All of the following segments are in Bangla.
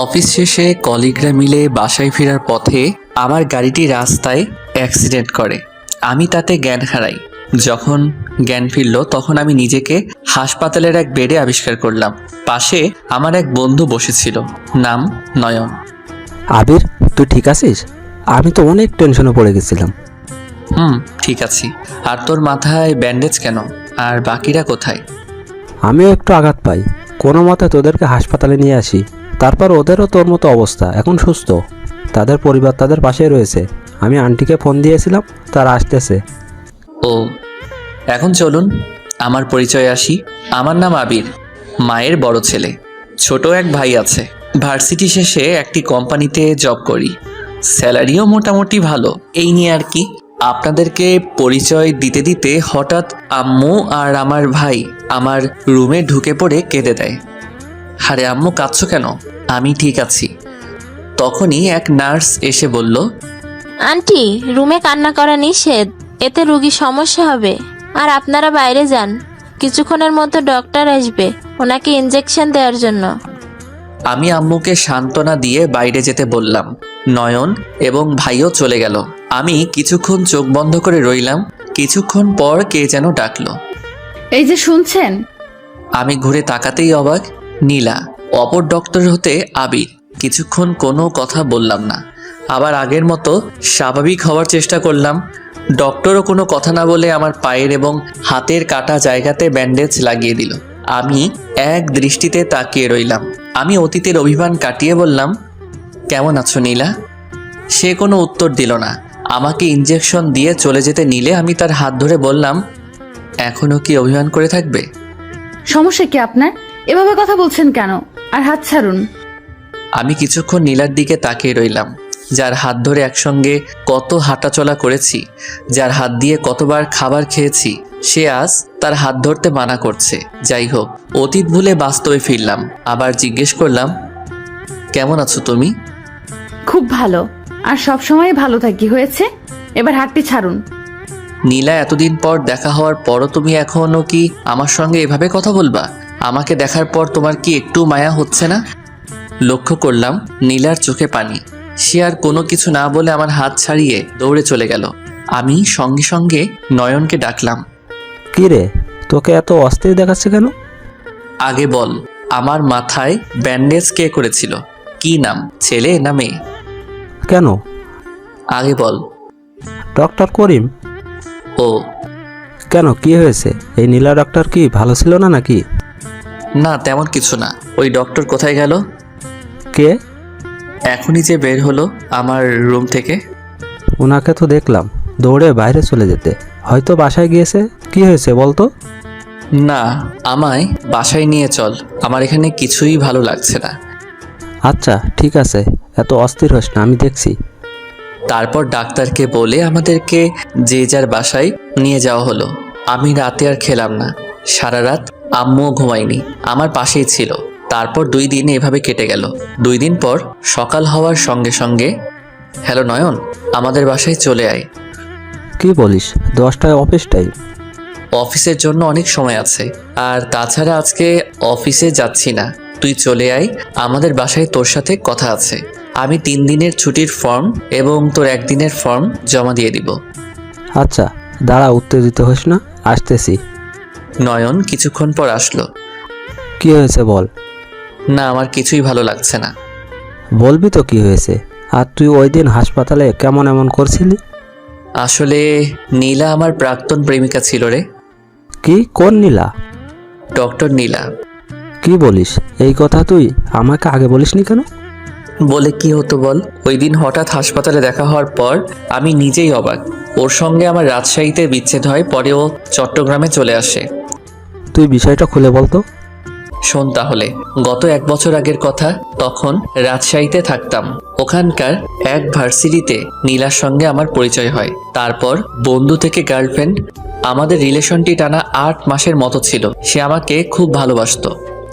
অফিস শেষে কলিগরা মিলে বাসায় ফেরার পথে আমার গাড়িটি রাস্তায় অ্যাক্সিডেন্ট করে। আমি তাতে জ্ঞান হারাই। যখন জ্ঞান ফিরল তখন আমি নিজেকে হাসপাতালের এক বেডে আবিষ্কার করলাম। পাশে আমার এক বন্ধু বসেছিল, নাম নয়ন। আবির, তুই ঠিক আছিস? আমি তো অনেক টেনশনে পড়ে গেছিলাম। ঠিক আছি। আর তোর মাথায় ব্যান্ডেজ কেন? আর বাকিরা কোথায়? আমিও একটু আঘাত পাই, কোনো মতে তোদেরকে হাসপাতালে নিয়ে আসি। তারপর ওদেরও তোর মতো অবস্থা, এখন সুস্থ। তাদের পরিবার তাদের পাশেই রয়েছে। আমি আন্টিকে ফোন দিয়েছিলাম, তারা আসতেছে। ও, এখন চলুন আমার পরিচয় আসি। আমার নাম আবির, মায়ের বড় ছেলে। ছোট এক ভাই আছে। ভার্সিটি শেষে একটি কোম্পানিতে জব করি, স্যালারিও মোটামুটি ভালো। এই নিয়ে আর কি। আপনাদেরকে পরিচয় দিতে দিতে হঠাৎ আম্মু আর আমার ভাই আমার রুমে ঢুকে পড়ে কেঁদে দেয়। আরে আম্মু, কাঁদছো কেন? আমি ঠিক আছি। তখনই এক নার্স এসে বলল, আন্টি, রুমে কান্না করা নিষেধ, এতে রোগীর সমস্যা হবে। আর আপনারা বাইরে যান, কিছুক্ষণের মধ্যে ডক্টর আসবে ওনাকে ইনজেকশন দেওয়ার জন্য। আমি আম্মুকে সান্ত্বনা দিয়ে বাইরে যেতে বললাম। নয়ন এবং ভাইও চলে গেল। আমি কিছুক্ষণ চোখ বন্ধ করে রইলাম। কিছুক্ষণ পর কে যেন ডাকলো। এই যে শুনছেন? আমি ঘুরে তাকাতেই অবাক, নীলা। অপর ডক্টর হতে আবির। কিছুক্ষণ কোনো কথা বললাম না, আবার আগের মতো স্বাভাবিক হওয়ার চেষ্টা করলাম। ডক্টরও কোনো কথা না বলে আমার পায়ের এবং হাতের কাটা জায়গাতে ব্যান্ডেজ লাগিয়ে দিল। আমি এক দৃষ্টিতে তাকিয়ে রইলাম। আমি অতীতের অভিমান কাটিয়ে বললাম, কেমন আছো নীলা? সে কোনো উত্তর দিল না। আমাকে ইনজেকশন দিয়ে চলে যেতে নিলে আমি তার হাত ধরে বললাম, এখনও কি অভিমান করে থাকবে? সমস্যা কি আপনার? এভাবে কথা বলছেন কেন? আর হাত ছাড়ুন। আমি কিছুক্ষণ নীলার দিকে তাকিয়ে রইলাম, যার হাত ধরে একসঙ্গে কত হাঁটাচলা করেছি, যার হাত দিয়ে কতবার খাবার খেয়েছি। সে আজ তার হাত ধরতে মানা করছে। যাই হোক, অতীত ভুলে বাস্তবে ফিরলাম। আবার জিজ্ঞেস করলাম, কেমন আছো তুমি? খুব ভালো, আর সব সময় ভালো থাকি। হয়েছে, এবার হাতটি ছাড়ুন। নীলা, এতদিন পর দেখা হওয়ার পরও তুমি এখনো কি আমার সঙ্গে এভাবে কথা বলবা? আমাকে দেখার পর তোমার কি একটু মায়া হচ্ছে না? লক্ষ্য করলাম নীলার চোখে পানি। সে আর কোনো কিছু না বলে আমার হাত ছাড়িয়ে দৌড়ে চলে গেল। আমি সঙ্গে সঙ্গে নয়নকে ডাকলাম। কি রে, তোকে এত অস্থির দেখাচ্ছে কেন? আগে বল, আমার মাথায় ব্যান্ডেজ কে করেছিল? কি নাম, ছেলে না মেয়ে? কেন? আগে বল। ডক্টর করিম। ও, কেন, কি হয়েছে? এই নীলা ডক্টর কি ভালো ছিল না নাকি? না তেমন কিছু না। ওই ডক্টর কোথায় গেল? কে? এখনই যে বের হলো আমার রুম থেকে। ওনাকে তো দেখলাম দৌড়ে বাইরে চলে যেতে। হয়তো বাসায় গিয়েছে। কি হয়েছে বলতো? না, আমায় বাসায় নিয়ে চল, আমার এখানে কিছুই ভালো লাগছে না। আচ্ছা ঠিক আছে, এত অস্থির হোস না, আমি দেখছি। তারপর ডাক্তারকে বলে আমাদেরকে যে যার বাসায় নিয়ে যাওয়া হলো। আমি রাতে আর খেলাম না। সারা রাত আম্মুও ঘুমায়নি, আমার পাশেই ছিল। তারপর 2 দিন এভাবে কেটে গেল। 2 দিন পর সকাল হওয়ার সঙ্গে সঙ্গে, হ্যালো নয়ন, আমাদের বাসায় চলে আয়। কি বলিস? 10টায় অফিস টাইম। অফিসের জন্য অনেক সময় আছে, আর তাছাড়া আজকে অফিসে যাচ্ছি না। তুই চলে আয়, আমাদের বাসায় তোর সাথে কথা আছে। আমি 3 দিনের ছুটির ফর্ম এবং তোর 1 দিনের ফর্ম জমা দিয়ে দিব। আচ্ছা দাঁড়া, উত্তেজিত হোস না, আসতেছি। নয়ন কিছুক্ষণ পর আসলো। কি হয়েছে বল। না, আমার কিছুই ভালো লাগছে না। বলবি তো কি হয়েছে। আর তুই ওই দিন হাসপাতালে কেমন এমন করছিলি? আসলে নীলা আমার প্রাক্তন প্রেমিকা ছিল রে। কি? কোন নীলা? ডক্টর নীলা। কি বলিস? এই কথা তুই আমাকে আগে বলিসনি কেন? বলে কি হতো বল? ওই দিন হঠাৎ হাসপাতালে দেখা হওয়ার পর আমি নিজেই অবাক। ওর সঙ্গে আমার রাজশাহীতে বিচ্ছেদ হয়, পরে ও চট্টগ্রামে চলে আসে। তুই বিষয়টা খুলে বলতো। শোন তাহলে, গত 1 বছর আগের কথা। তখন রাজশাহীতে থাকতাম। ওখানকার এক ভার্সিটিতে নীলার সঙ্গে আমার পরিচয় হয়। তারপর বন্ধু থেকে গার্লফ্রেন্ড। আমাদের রিলেশনটি টানা 8 মাসের মতো ছিল। সে আমাকে খুব ভালোবাসতো,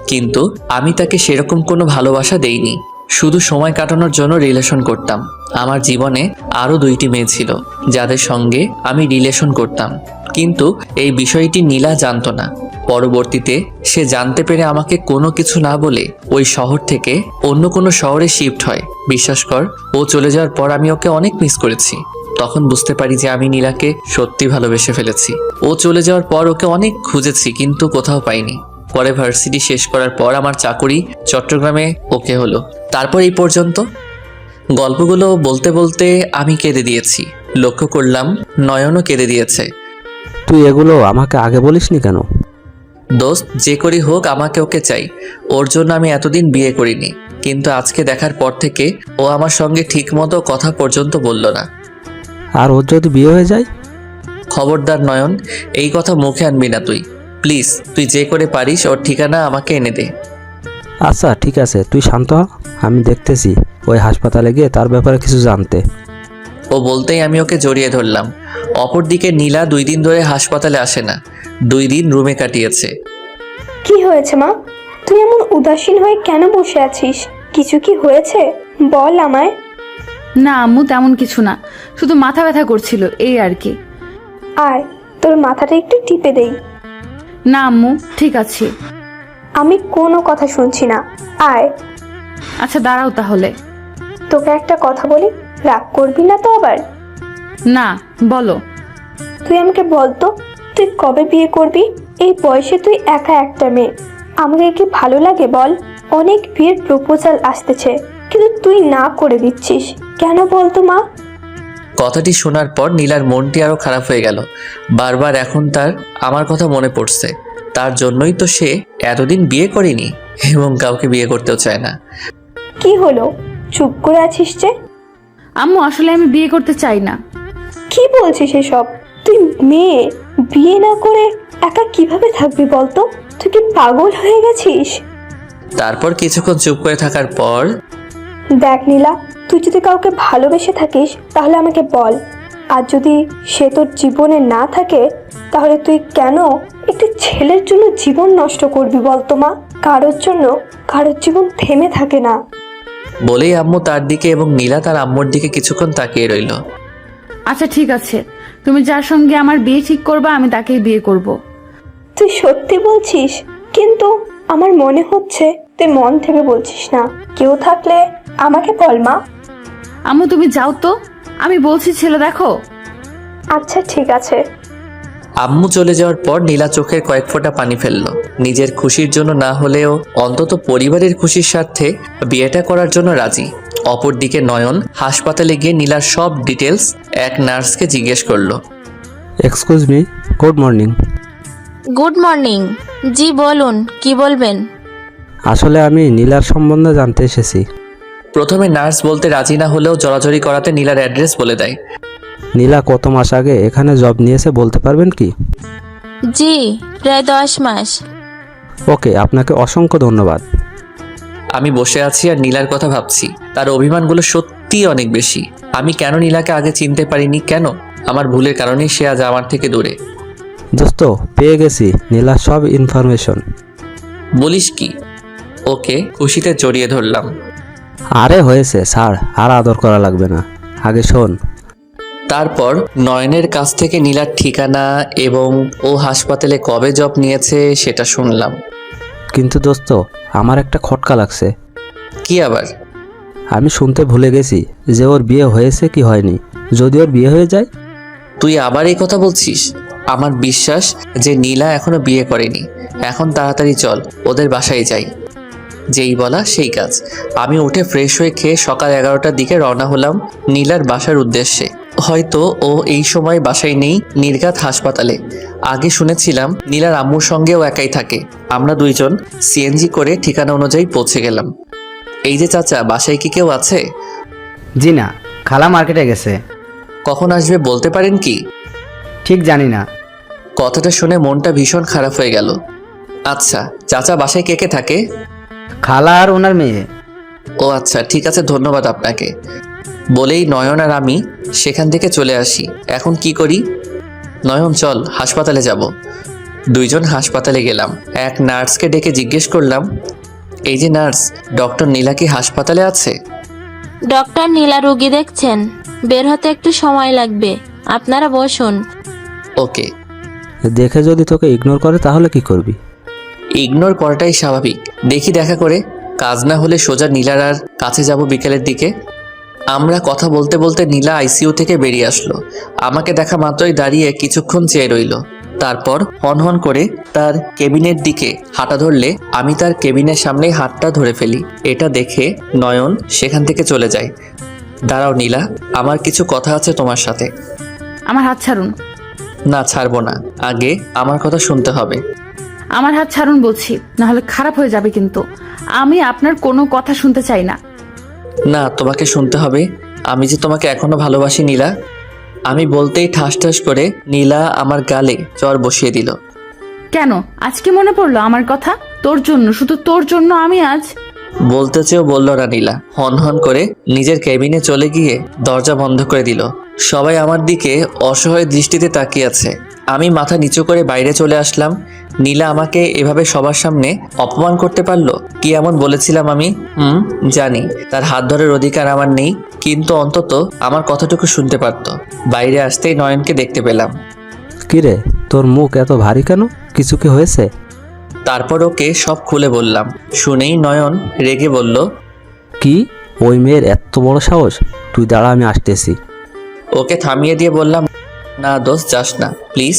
কিন্তু আমি তাকে সেরকম কোনো ভালোবাসা দেইনি। শুধু সময় কাটানোর জন্য রিলেশন করতাম। আমার জীবনে আরও 2টি মেয়ে ছিল যাদের সঙ্গে আমি রিলেশন করতাম, কিন্তু এই বিষয়টি নীলা জানতো না। পরবর্তীতে সে জানতে পেরে আমাকে কোনো কিছু না বলে ওই শহর থেকে অন্য কোনো শহরে শিফট হয়। বিশ্বাস কর, ও চলে যাওয়ার পর আমি ওকে অনেক মিস করেছি। তখন বুঝতে পারি যে আমি নীলাকে সত্যি ভালোবেসে ফেলেছি। ও চলে যাওয়ার পর ওকে অনেক খুঁজেছি কিন্তু কোথাও পাইনি। পরে ভার্সিটি শেষ করার পর আমার চাকরি চট্টগ্রামে ওকে হলো। তারপর এই পর্যন্ত। গল্পগুলো বলতে বলতে আমি কেঁদে দিয়েছি। লক্ষ্য করলাম নয়নও কেঁদে দিয়েছে। তুই এগুলো আমাকে আগে বলিসনি কেন? দোস্ত, যে করি হোক আমাকে ওকে চাই। ওর জন্য আমি এতদিন বিয়ে করিনি, কিন্তু আজকে দেখার পর থেকে ও আমার সঙ্গে ঠিকমতো কথা পর্যন্ত বলল না। আর ওর যদি বিয়ে হয়ে যায়? খবরদার নয়ন, এই কথা মুখে আনবি না তুই। প্লিজ, তুই যে করে পারিস ওর ঠিকানা আমাকে এনে দে। আচ্ছা ঠিক আছে, তুই শান্ত হ। আমি দেখতেছি ওই হাসপাতালে গিয়ে তার ব্যাপারে কিছু জানতে। ও বলতেই আমি ওকে জড়িয়ে ধরলাম। অপরদিকে নীলা 2 দিন ধরে হাসপাতালে আসে না। 2 দিন রুমে কাটিয়েছে। কি হয়েছে মা? তুই এমন উদাসীন হয়ে কেন বসে আছিস? কিছু কি হয়েছে? বল আমায়। না আম্মু, তেমন কিছু না, শুধু মাথা ব্যথা করছিল এই আর কি। আয়, তোর মাথাটা একটু টিপে দেই। না আম্মু, ঠিক আছে। আমি কোনো কথা শুনছি না, আয়। আচ্ছা দাঁড়াও তাহলে। তোকে একটা কথা বলি, রাগ করবি না তো আবার? না, বলো। তুই আমাকে বল তো, তুই কবে বিয়ে করবি? এই বয়সে তুই একা একটা মেয়ে, আমাকে কি ভালো লাগে বল? অনেক বিয়ের প্রপোজাল আসতেছে, কিন্তু তুই না করে দিচ্ছিস কেন বলতো মা? কথাটি শোনার পর নীলার মনটি আরো খারাপ হয়ে গেল। বারবার এখন তার আমার কথা মনে পড়ছে। তার জন্যই তো সে এতদিন বিয়ে করেনি এবং কাউকে বিয়ে করতেও চায় না। কি হলো, চুপ করে আছিস যে? আম্মু, আসলে আমি বিয়ে করতে চাই না। কি বলছিস এসব? তুই মেয়ে, বিয়ে না করে একা কিভাবে থাকবি বলতো? তুই কি পাগল হয়ে গেছিস? তারপর কিছুক্ষণ চুপ করে থাকার পর, দেখ নীলা, তুই যদি কাউকে ভালোবেসে থাকিস তাহলে আমাকে বল। আর যদি সে তোর জীবনে না থাকে তাহলে তুই কেন একটি ছেলের জন্য জীবন নষ্ট করবি বলতো মা? কারোর জন্য কারোর জীবন থেমে থাকে না। বলেই আম্মু তার দিকে এবং নীলা তার আম্মুর দিকে কিছুক্ষণ তাকিয়ে রইল। আচ্ছা ঠিক আছে, তুমি যার সঙ্গে আমার বিয়ে ঠিক করবা আমি তাকেই বিয়ে করব। তুই সত্যি বলছিস? কিন্তু আমার মনে হচ্ছে তুই মন থেকে বলছিস না। কেউ থাকলে আমাকে বল মা। আম্মু তুমি যাও তো, আমি বলছি ছেলে দেখো। আচ্ছা ঠিক আছে। আম্মু চলে যাওয়ার পর নীলা চোখের কয়েক ফোঁটা পানি ফেলল। নিজের খুশির জন্য না হলেও অন্তত পরিবারের খুশির স্বার্থে বিয়েটা করার জন্য রাজি। অপরদিকে নয়ন হাসপাতালে গিয়ে নীলার সব ডিটেলস এক নার্সকে জিজ্ঞেস করলো। Excuse me, good morning. Good morning. জি বলুন, কি বলবেন? আসলে আমি নীলার সম্বন্ধে জানতে এসেছি। প্রথমে নার্স বলতে রাজি না হলেও জড়াজড়ি করাতে নীলার অ্যাড্রেস বলে দেয়। নীলা কত মাস আগে এখানে জব নিয়েছে বলতে পারবেন কি? জি, প্রায় 10 মাস। ওকে, আপনাকে অসংখ্য ধন্যবাদ। আমি বসে আছি আর নীলার কথা ভাবছি। তার অভিমানগুলো সত্যিই অনেক বেশি। আমি কেন নীলাকে আগে চিনতে পারিনি? কেন? আমার ভুলের কারণেই সে আজ আমার থেকে দূরে। দোস্ত, পেয়ে গেছি নীলার সব ইনফরমেশন। বলিস কি? ওকে খুশিতে জড়িয়ে ধরলাম। আরে হয়েছে স্যার, আর আদর করা লাগবে না, আগে শোন। তারপর নয়নের কাছ থেকে নীলার ঠিকানা এবং ও হাসপাতালে কবে জব নিয়েছে সেটা শুনলাম। কিন্তু দোস্ত, আমার একটা খটকা লাগছে। কি আবার? আমি শুনতে ভুলে গেছি যে ওর বিয়ে হয়েছে কি হয়নি। যদি ওর বিয়ে হয়ে যায়? তুই আবার এই কথা বলছিস? আমার বিশ্বাস যে নীলা এখনো বিয়ে করেনি। এখন তাড়াতাড়ি চল, ওদের বাসায় যাই। যেই বলা সেই কাজ। আমি উঠে ফ্রেশ হয়ে খেয়ে সকাল 11টার দিকে রওনা হলাম নীলার বাসার উদ্দেশ্যে। হয়তো ও এই সময় বাসায় নেই, নির্ঘাত হাসপাতালে। আগে শুনেছিলাম নীলার আম্মুর সঙ্গেও একাই থাকে। আমরা দুইজন সিএনজি করে ঠিকানা অনুযায়ী পৌঁছে গেলাম। এই যে চাচা, বাসায় কি কেউ আছে? জি না, খালা মার্কেটে গেছে। কখন আসবে বলতে পারেন কি? ঠিক জানি না। কথাটা শুনে মনটা ভীষণ খারাপ হয়ে গেল। আচ্ছা চাচা, বাসায় কে কে থাকে? খালা আর ওনার মেয়ে। ও আচ্ছা, ঠিক আছে, ধন্যবাদ আপনাকে। বলেই নয়ন আর আমি সেখান থেকে চলে আসি। এখন কি করি? নয়ন চল, হাসপাতালে যাব। দুইজন হাসপাতালে গেলাম। এক নার্সকে ডেকে জিজ্ঞেস করলাম, এই যে নার্স, ডক্টর নীলা কি হাসপাতালে আছে? ডক্টর নীলা রোগী দেখছেন, বের হতে একটু সময় লাগবে, আপনারা বসুন। ওকে। দেখে যদি তোকে ইগনোর করে তাহলে কি করবি? ইগনোর করাটাই স্বাভাবিক। দেখি দেখা করে, কাজ না হলে সোজা নীলার আর কাছে যাব বিকেলের দিকে। আমরা কথা বলতে বলতে নীলা আইসিইউ থেকে বেরিয়ে আসলো। আমাকে দেখা মাত্রই দাঁড়িয়ে কিছুক্ষণ চেয়ে রইল। তারপর হন করে তার কেবিনের দিকে হাঁটা ধরলে আমি তার কেবিনের সামনেই হাতটা ধরে ফেলি। এটা দেখে নয়ন সেখান থেকে চলে যায়। দাঁড়াও নীলা, আমার কিছু কথা আছে তোমার সাথে। আমার হাত ছাড়ুন। না, ছাড়বো না, আগে আমার কথা শুনতে হবে। আমার হাত ছাড়ুন বলছি, নাহলে খারাপ হয়ে যাবে কিন্তু। আমি আপনার কোনো কথা শুনতে চাই না। না, তোমাকে শুনতে হবে। আমি যে তোমাকে এখনো ভালোবাসি নীলা। আমি বলতেই ঠাস ঠাস করে নীলা আমার গালে চর বসিয়ে দিল। কেন আজকে মনে পড়লো আমার কথা? তোর জন্য, শুধু তোর জন্য আমি আজ। বলতে চেয়েও বলল না নীলা। হন করে নিজের কেবিনে চলে গিয়ে দরজা বন্ধ করে দিল। সবাই আমার দিকে অসহায় দৃষ্টিতে তাকিয়ে আছে। আমি মাথা নিচু করে বাইরে চলে আসলাম। নীলা আমাকে এভাবে সবার সামনে অপমান করতে পারলো? কি এমন বলেছিলাম আমি? জানি তার হাত ধরার অধিকার আমার নেই, কিন্তু অন্তত আমার কথাটুকু শুনতে পারতো। বাইরে আসতেই নয়নকে দেখতে পেলাম। কিরে, তোর মুখ এত ভারী কেন? কিছু কি হয়েছে? তারপর ওকে সব খুলে বললাম। শুনেই নয়ন রেগে বলল, কি? ওই মেয়ের এত বড় সাহস? তুই দাঁড়া, আমি আসতেছি। ওকে থামিয়ে দিয়ে বললাম, না দোস্ত, যাস না প্লিজ।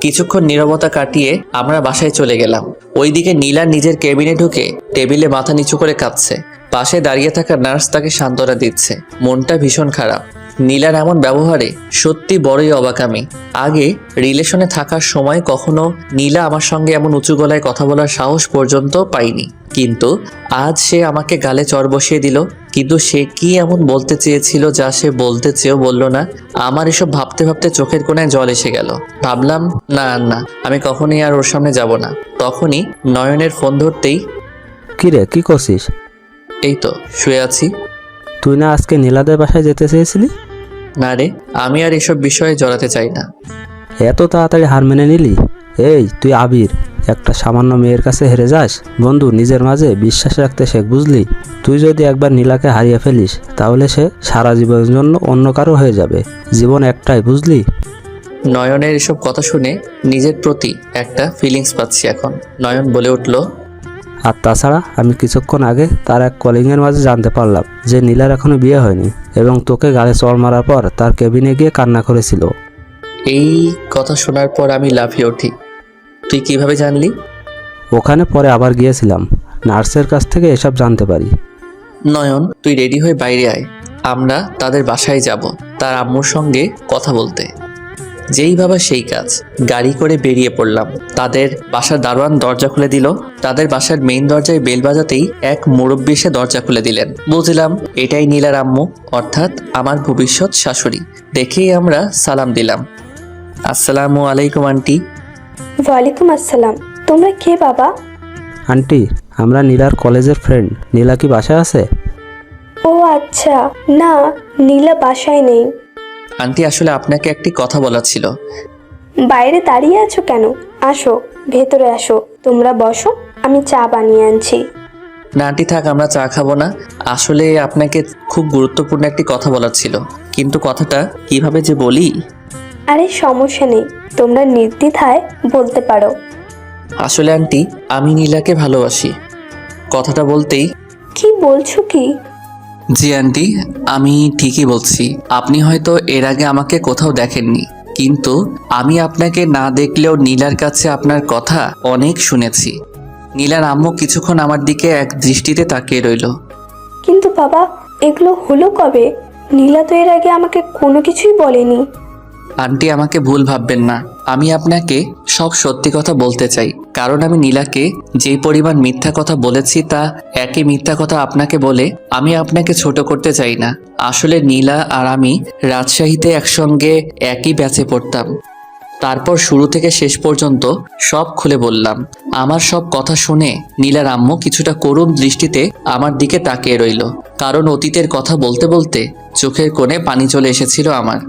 কিছুক্ষণ নীরবতা কাটিয়ে আমরা বাসায় চলে গেলাম। ওইদিকে নীলা নিজের কেবিনে ঢুকে টেবিলে মাথা নিচু করে কাঁদছে। পাশে দাঁড়িয়ে থাকা নার্স তাকে সান্ত্বনা দিচ্ছে। মনটা ভীষণ খারাপ। নীলার এমন ব্যবহারে সত্যি বড়ই অবাক আমি। আগে রিলেশনে থাকার সময় কখনো নীলা আমার সঙ্গে এমন উঁচু গলায় কথা বলার সাহস পর্যন্ত পাইনি, কিন্তু আজ সে আমাকে গালে চড় বসিয়ে দিল। কিন্তু সে কি এমন বলতে চেয়েছিল যা সে বলতে চেয়েও বলল না? আমার এসব ভাবতে ভাবতে চোখের কোণায় জল এসে গেল। ভাবলাম না, আমি কখনোই আর ওর সামনে যাব না। তখনই নয়নের ফোন ধরতেই, কিরে, কি করছিস? এই তো শুয়ে আছি। তুই না আজকে নীলাদের বাসায় যেতে চেয়েছিলি? না রে, আমি আর এসব বিষয়ে জড়াতে চাই না। এত তাড়াতাড়ি হার মেনে নিলি? এই তুই আবির, একটা সামান্য মেয়ের কাছে হেরে যাস? বন্ধু, নিজের মাঝে বিশ্বাস রাখতে শেখ, বুঝলি? তুই যদি একবার নীলাকে হারিয়ে ফেলিস তাহলে সে সারা জীবনের জন্য অন্য কারো হয়ে যাবে। জীবন একটাই, বুঝলি? নয়নের এসব কথা শুনে নিজের প্রতি একটা ফিলিংস পাচ্ছি এখন। নয়ন বলে উঠল, আর তাছাড়া আমি কিছুক্ষণ আগে তার এক কলিংয়ের মাঝে জানতে পারলাম যে নীলার এখনো বিয়ে হয়নি এবং তোকে গালে চড় মারার পর তার কেবিনে গিয়ে কান্না করেছিল। এই কথা শোনার পর আমি লাফিয়ে উঠি। তুই কিভাবে জানলি? ওখানে পরে আবার গিয়েছিলাম, নার্সের কাছ থেকে এসব জানতে পারি। নয়ন, তুই রেডি হয়ে বাইরে আয়, আমরা তাদের বাসায় যাব তার আম্মুর সঙ্গে কথা বলতে। যেই ভাবা সেই কাজ। গাড়ি করে বেরিয়ে পড়লাম। তাদের বাসার দারোয়ান দরজা খুলে দিল। তাদের বাসার মেইন দরজায় বেল বাজাতেই এক মুরব্বি এসে দরজা খুলে দিলেন। বুঝলাম এটাই নীলার আম্মু, অর্থাৎ আমার ভবিষ্যৎ শাশুড়ি। দেখেই আমরা সালাম দিলাম। আসসালামু আলাইকুম আন্টি। ওয়ালাইকুম আসসালাম। তোমরা কে বাবা? আন্টি, আমরা নীলার কলেজের ফ্রেন্ড। নীলা কি বাসায় আছে? ও আচ্ছা, না নীলা বাসায় নেই। আন্টি, আসলে আপনাকে একটি কথা বলার ছিল। বাইরে দাঁড়িয়ে আছো কেন? আসো, ভেতরে আসো। তোমরা বসো, আমি চা বানিয়ে আনছি। না আন্টি, থাক, আমরা চা খাবো না। আসলে আপনাকে খুব গুরুত্বপূর্ণ একটি কথা বলার ছিল, কিন্তু কথাটা কিভাবে যে বলি। আরে সমস্যা নেই, তোমরা নির্দ্বিধায় বলতে পারো। আসলে আন্টি, আমি নীলাকে ভালোবাসি। কথাটা বলতেই, কি বলছো কি? জি আন্টি, আমি ঠিকই বলছি। আপনি হয়তো এর আগে আমাকে কোথাও দেখেননি, কিন্তু আমি আপনাকে না দেখলেও নীলার কাছে আপনার কথা অনেক শুনেছি। নীলার আম্মু কিছুক্ষণ আমার দিকে এক দৃষ্টিতে তাকিয়ে রইল। কিন্তু বাবা, এগুলো হলো কবে? নীলা তো এর আগে আমাকে কোনো কিছুই বলেনি। আন্টি, আমাকে ভুল ভাববেন না। আমি আপনাকে সব সত্যি কথা বলতে চাই, কারণ আমি নীলাকে যেই পরিমাণ মিথ্যা কথা বলেছি তা একই মিথ্যা কথা আপনাকে বলে আমি আপনাকে ছোট করতে চাই না। আসলে নীলা আর আমি রাজশাহীতে একসঙ্গে একই ব্যাচে পড়তাম। তারপর শুরু থেকে শেষ পর্যন্ত সব খুলে বললাম। আমার সব কথা শুনে নীলার আম্মু কিছুটা করুণ দৃষ্টিতে আমার দিকে তাকিয়ে রইল, কারণ অতীতের কথা বলতে বলতে চোখের কোণে পানি চলে এসেছিল আমার।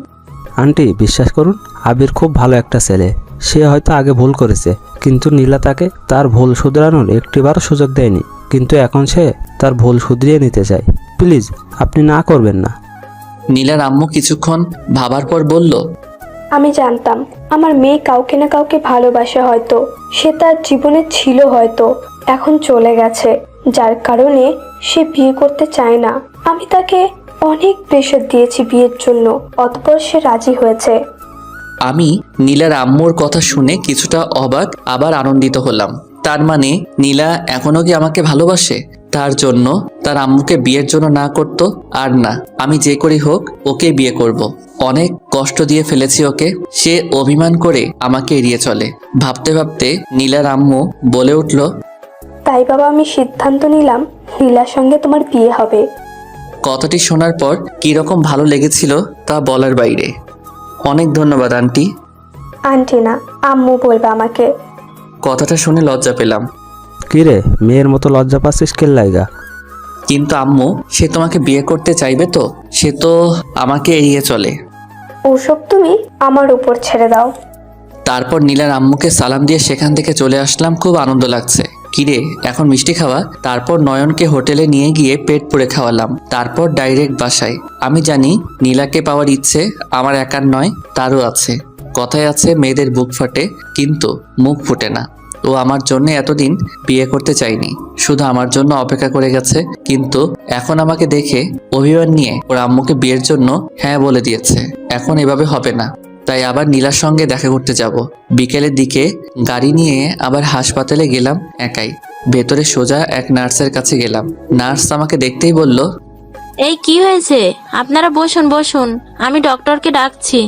আন্টি, বিশ্বাস করুন, আবির খুব ভালো একটা ছেলে। সে হয়তো আগে ভুল করেছে, কিন্তু নীলা তাকে তার ভুল শুধরানোর একটিবারও সুযোগ দেয়নি। কিন্তু এখন সে তার ভুল শুধরিয়ে নিতে চায়। প্লিজ, আপনি না করবেন না। নীলার আম্মু কিছুক্ষণ ভাবার পর বলল, আমি জানতাম আমার মেয়ে কাউকে না কাউকে ভালোবাসে, হয়তো সে তার জীবনে ছিল, হয়তো এখন চলে গেছে, যার কারণে সে বিয়ে করতে চায় না। আমি তাকে অনেক প্রেশার দিয়েছি বিয়ের জন্য, অতঃপর সে রাজি হয়েছে। আমি নীলার আম্মুর কথা শুনে কিছুটা অবাক আবার আনন্দিত হলাম। তার মানে নীলা এখনো কি আমাকে ভালোবাসে? তার জন্য তার আম্মুকে বিয়ের জন্য না করতো? আর না, আমি যে করি হোক ওকে বিয়ে করব। অনেক কষ্ট দিয়ে ফেলেছি ওকে, সে অভিমান করে আমাকে এড়িয়ে চলে। ভাবতে ভাবতে নীলার আম্মু বলে উঠল, তাই বাবা আমি সিদ্ধান্ত নিলাম নীলার সঙ্গে তোমার বিয়ে হবে। কথাটি শোনার পর কীরকম ভালো লেগেছিল তা বলার বাইরে। অনেক ধন্যবাদ আন্টি। আন্টি না, আম্মু বলবে আমাকে। কথাটা শুনে লজ্জা পেলাম। কিরে, মেয়ের মতো লজ্জা পাচ্ছিস কেন লাইগা? কিন্তু আম্মু, সে তোমাকে বিয়ে করতে চাইবে তো? সে তো আমাকে এড়িয়ে চলে। ওসব তুমি আমার উপর ছেড়ে দাও। তারপর নীলার আম্মুকে সালাম দিয়ে সেখান থেকে চলে আসলাম। খুব আনন্দ লাগছে। কিরে, এখন মিষ্টি খাওয়া? তারপর নয়নকে হোটেলে নিয়ে গিয়ে পেট পুড়ে খাওয়ালাম। তারপর ডাইরেক্ট বাসায়। আমি জানি নীলাকে পাওয়ার ইচ্ছে আমার একার নয়, তারও আছে। কথায় আছে মেয়েদের বুক ফাটে কিন্তু মুখ ফুটে না। ও আমার জন্য এতদিন বিয়ে করতে চাইনি, শুধু আমার জন্য অপেক্ষা করে গেছে। কিন্তু এখন আমাকে দেখে অভিমান নিয়ে ওর আম্মুকে বিয়ের জন্য হ্যাঁ বলে দিয়েছে। এখন এভাবে হবে না, তাই আবার নীলার সঙ্গে দেখা করতে যাব। বিকেলের দিকে গাড়ি নিয়ে আবার হাসপাতালে গেলাম একাই। ভেতরে সোজা এক নার্সের কাছে গেলাম। নার্স আমাকে দেখতেই বলল, এই কি হয়েছে? আপনারা বসুন বসুন, আমি ডক্টরকে ডাকছি।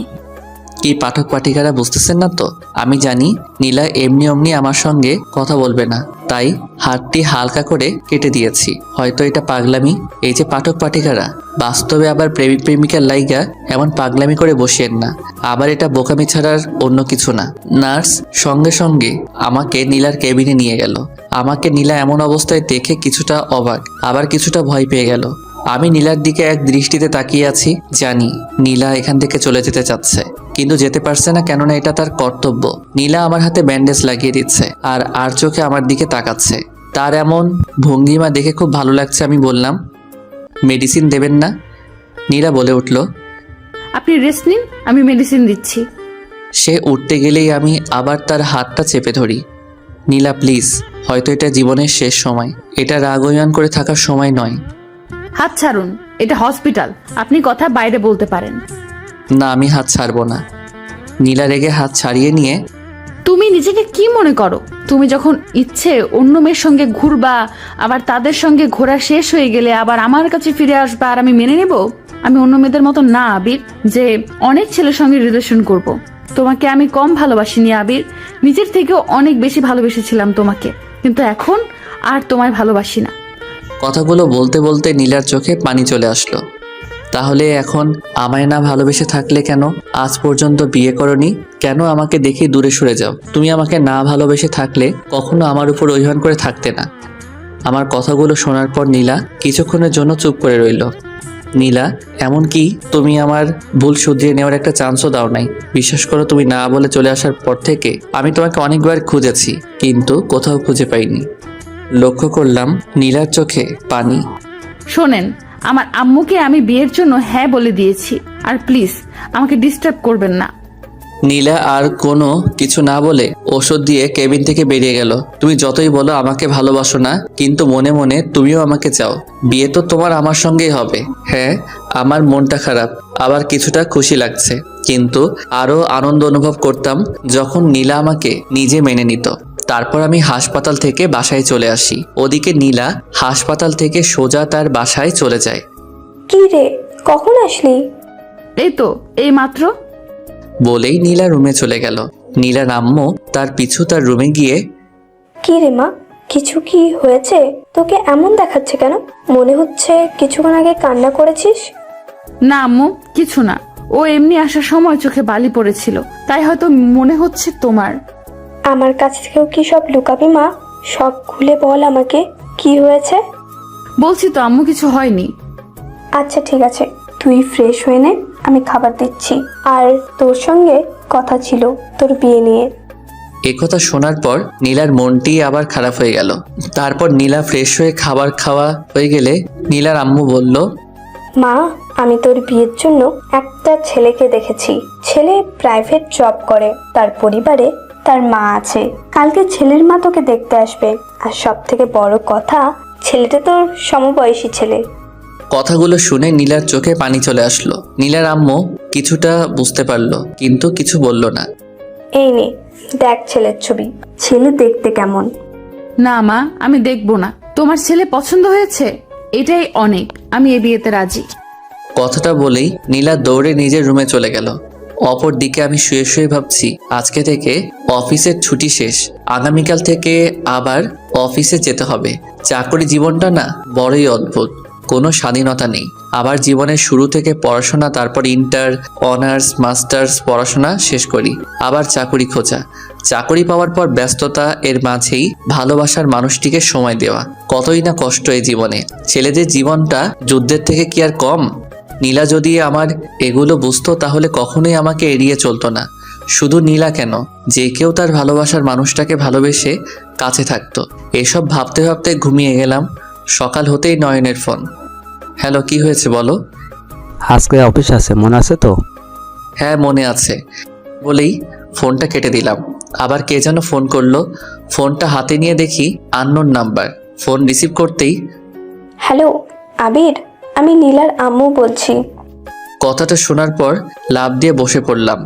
কি পাঠক পাঠিকারা বুঝতেছেন না তো? আমি জানি নীলা এমনি অমনি আমার সঙ্গে কথা বলবে না, তাই হাতটি হালকা করে কেটে দিয়েছি। হয়তো এটা পাগলামি। এই যে পাঠক পাঠিকারা, বাস্তবে আবার প্রেমিক প্রেমিকার লাইগা এমন পাগলামি করে বসিয়েন না। আবার এটা বোকামি ছাড়ার অন্য কিছু না। নার্স সঙ্গে সঙ্গে আমাকে নীলার কেবিনে নিয়ে গেল। আমাকে নীলা এমন অবস্থায় দেখে কিছুটা অবাক, আবার কিছুটা ভয় পেয়ে গেল। আমি নীলার দিকে এক দৃষ্টিতে তাকিয়ে আছি। জানি নীলা এখান থেকে চলে যেতে চাচ্ছে, কিন্তু যেতে পারছে না, কেননা এটা তার কর্তব্য। নীলা আমার হাতে ব্যান্ডেজ লাগিয়ে দিচ্ছে আর চোখে আমার দিকে তাকাচ্ছে। তার এমন ভঙ্গিমা দেখে খুব ভালো লাগছে। আমি বললাম, মেডিসিন দেবেন না? নীলা বলে উঠল, আপনি রেস্ট নিন, আমি মেডিসিন দিচ্ছি। সে উঠতে গেলেই আমি আবার তার হাতটা চেপে ধরি। নীলা প্লিজ, হয়তো এটা জীবনের শেষ সময়। এটা রাগ অভিমান করে থাকার সময় নয়। হাত ছাড়ুন, এটা হসপিটাল, আপনি কথা বাইরে বলতে পারেন। না, আমি হাত ছাড়বো না। নীলা রেগে হাত ছাড়িয়ে নিয়ে, তুমি নিজেকে কি মনে করো? তুমি যখন ইচ্ছে অন্য মেয়ের সঙ্গে ঘুরবা, আবার তাদের সঙ্গে ঘোরা শেষ হয়ে গেলে আবার আমার কাছে ফিরে আসবা আর আমি মেনে নেব? আমি অন্য মেয়েদের মতো না আবির, যে অনেক ছেলের সঙ্গে রিলেশন করব। তোমাকে আমি কম ভালোবাসিনি আবির, নিজের থেকেও অনেক বেশি ভালোবেসেছিলাম তোমাকে, কিন্তু এখন আর তোমায় ভালোবাসি না। কথাগুলো বলতে বলতে নীলার চোখে পানি চলে আসলো। তাহলে এখন আমায় না ভালোবেসে থাকলে কেন? আজ পর্যন্ত বিয়ে করনি কেন? আমাকে দেখে দূরে সরে যাও। তুমি আমাকে না ভালোবেসে থাকলে কখনো আমার উপর অভিমান করে থাকতে না। আমার কথাগুলো শোনার পর নীলা কিছুক্ষণের জন্য চুপ করে রইল। নীলা, এমন কি তুমি আমার ভুল শুধরিয়ে নেওয়ার একটা চান্সও দাও নাই? বিশ্বাস করো, তুমি না বলে চলে আসার পর থেকে আমি তোমাকে অনেকবার খুঁজেছি, কিন্তু কোথাও খুঁজে পাইনি। লক্ষ্য করলাম নীলার চোখে পানি। শোনেন, আমার আম্মুকে আমি বিয়ের জন্য হ্যাঁ বলে দিয়েছি, আর প্লিজ আমাকে ডিস্টার্ব করবেন না। নীলা আর কোনো কিছু না বলে ওষুধ দিয়ে কেবিন থেকে বেরিয়ে গেল। তুমি যতই বলো আমাকে ভালোবাসো না, কিন্তু মনে মনে তুমিও আমাকে চাও। বিয়ে তো তোমার আমার সঙ্গেই হবে। হ্যাঁ, আমার মনটা খারাপ, আবার কিছুটা খুশি লাগছে, কিন্তু আরও আনন্দ অনুভব করতাম যখন নীলা আমাকে নিজে মেনে নিত। তারপর আমি হাসপাতাল থেকে বাসায় চলে আসি। ওদিকে নীলা হাসপাতাল থেকে সোজা তার বাসায় চলে যায়। কি রে, কখন আসলি? এই তো এই মাত্র। বলেই নীলা রুমে চলে গেল। নীলার আম্মু তার পিছু তার রুমে গিয়ে, কি রে মা, কিছু কি হয়েছে? তোকে এমন দেখাচ্ছে কেন? মনে হচ্ছে কিছুক্ষণ আগে কান্না করেছিস। না আম্মু, কিছু না, ও এমনি আসার সময় চোখে বালি পড়েছিল, তাই হয়তো মনে হচ্ছে তোমার। আমার কাছ থেকেও কি সব লুকাবি মা? সব খুলে বল আমাকে, কি হয়েছে? বলছি তো আম্মু, কিছু হয়নি। আচ্ছা ঠিক আছে, তুই ফ্রেশ হয়ে নে, আমি খাবার দিচ্ছি। আর তোর সঙ্গে কথা ছিল তোর বিয়ে নিয়ে। একথা শোনার পর নীলার মনটি আবার খারাপ হয়ে গেল। তারপর নীলা ফ্রেশ হয়ে খাবার খাওয়া হয়ে গেলে নীলার আম্মু বলল, মা, আমি তোর বিয়ের জন্য একটা ছেলেকে দেখেছি। ছেলে প্রাইভেট জব করে, তার পরিবারে তার মা আছে। কালকে ছেলের মা তোকে দেখতে আসবে। আর সব থেকে বড় কথা, ছেলেটা তোর সমবয়সী ছেলে। কথাগুলো শুনে নীলার চোখে পানি চলে আসলো। নীলার আম্মু কিছুটা বুঝতে পারলো, কিন্তু কিছু বলল না। এই নে, দেখ ছেলের ছবি। ছেলে দেখতে কেমন? না মা, আমি দেখবো না। তোমার ছেলে পছন্দ হয়েছে, এটাই অনেক। আমি এ বিয়েতে রাজি। কথাটা বলেই নীলা দৌড়ে নিজের রুমে চলে গেল। অপর দিকে আমি শুয়ে শুয়ে ভাবছি, আজকে থেকে অফিসের ছুটি শেষ, আগামীকাল থেকে আবার অফিসে যেতে হবে। চাকরি জীবনটা না বড়ই অদ্ভুত, কোনো স্বাধীনতা নেই। আবার জীবনের শুরু থেকে পড়াশোনা, তারপর ইন্টার, অনার্স, মাস্টার্স পড়াশোনা শেষ করি, আবার চাকরি খোঁজা, চাকরি পাওয়ার পর ব্যস্ততা, এর মাঝেই ভালোবাসার মানুষটিকে সময় দেওয়া। কতই না কষ্ট এই জীবনে। ছেলেদের জীবনটা যুদ্ধের থেকে কি আর কম? নীলা যদি আমার এগুলো বুঝতো তাহলে কখনোই আমাকে এড়িয়ে চলতো না। শুধু নীলা কেন, যে কেউ তার ভালোবাসার মানুষটাকে ভালোবেসে কাছে থাকতো। এসব ভাবতে ভাবতে ঘুমিয়ে গেলাম। সকাল হতেই নয়নের ফোন। হ্যালো, কি হয়েছে বলো? আজকে অফিস আছে, মনে আছে তো? হ্যাঁ মনে আছে বলেই ফোনটা কেটে দিলাম। আবার কে যেন ফোন করলো। ফোনটা হাতে নিয়ে দেখি আননোন নাম্বার। ফোন রিসিভ করতেই, হ্যালো আবির, আমি নীলার আম্মু বলছি। কথাটা শোনার পর লাফ দিয়ে বসে পড়লাম।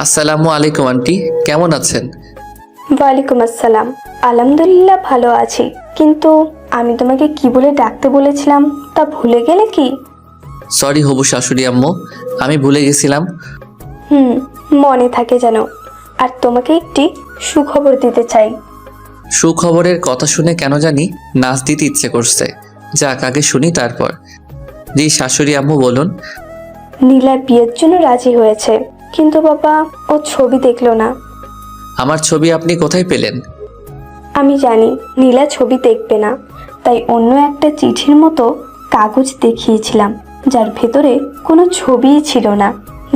আসসালামু আলাইকুম আন্টি, কেমন আছেন? ওয়ালাইকুম আসসালাম। আলহামদুলিল্লাহ ভালো আছি, কিন্তু আমি তোমাকে কি বলে ডাকতে বলেছিলাম তা ভুলে গেলে কি? সরি হবু শাশুড়ি আম্মু, আমি ভুলে গেছিলাম। মনে থাকে যেন। আর তোমাকে একটি সুখবর দিতে চাই। সুখবরের কথা শুনে কেন জানি নাচ দিতে ইচ্ছে করছে। যাক, আগে শুনি তারপর। জি শাশুড়ি আম্মু বলুন। নীলা বিয়ের জন্য রাজি হয়েছে, কিন্তু বাবা ও ছবি দেখলো না। আমার ছবি আপনি কোথায় পেলেন? আমি জানি নীলা ছবি দেখবে না, তাই অন্য একটা চিঠির মতো কাগজ দেখিয়েছিলাম, যার ভেতরে কোনো ছবিই ছিল না।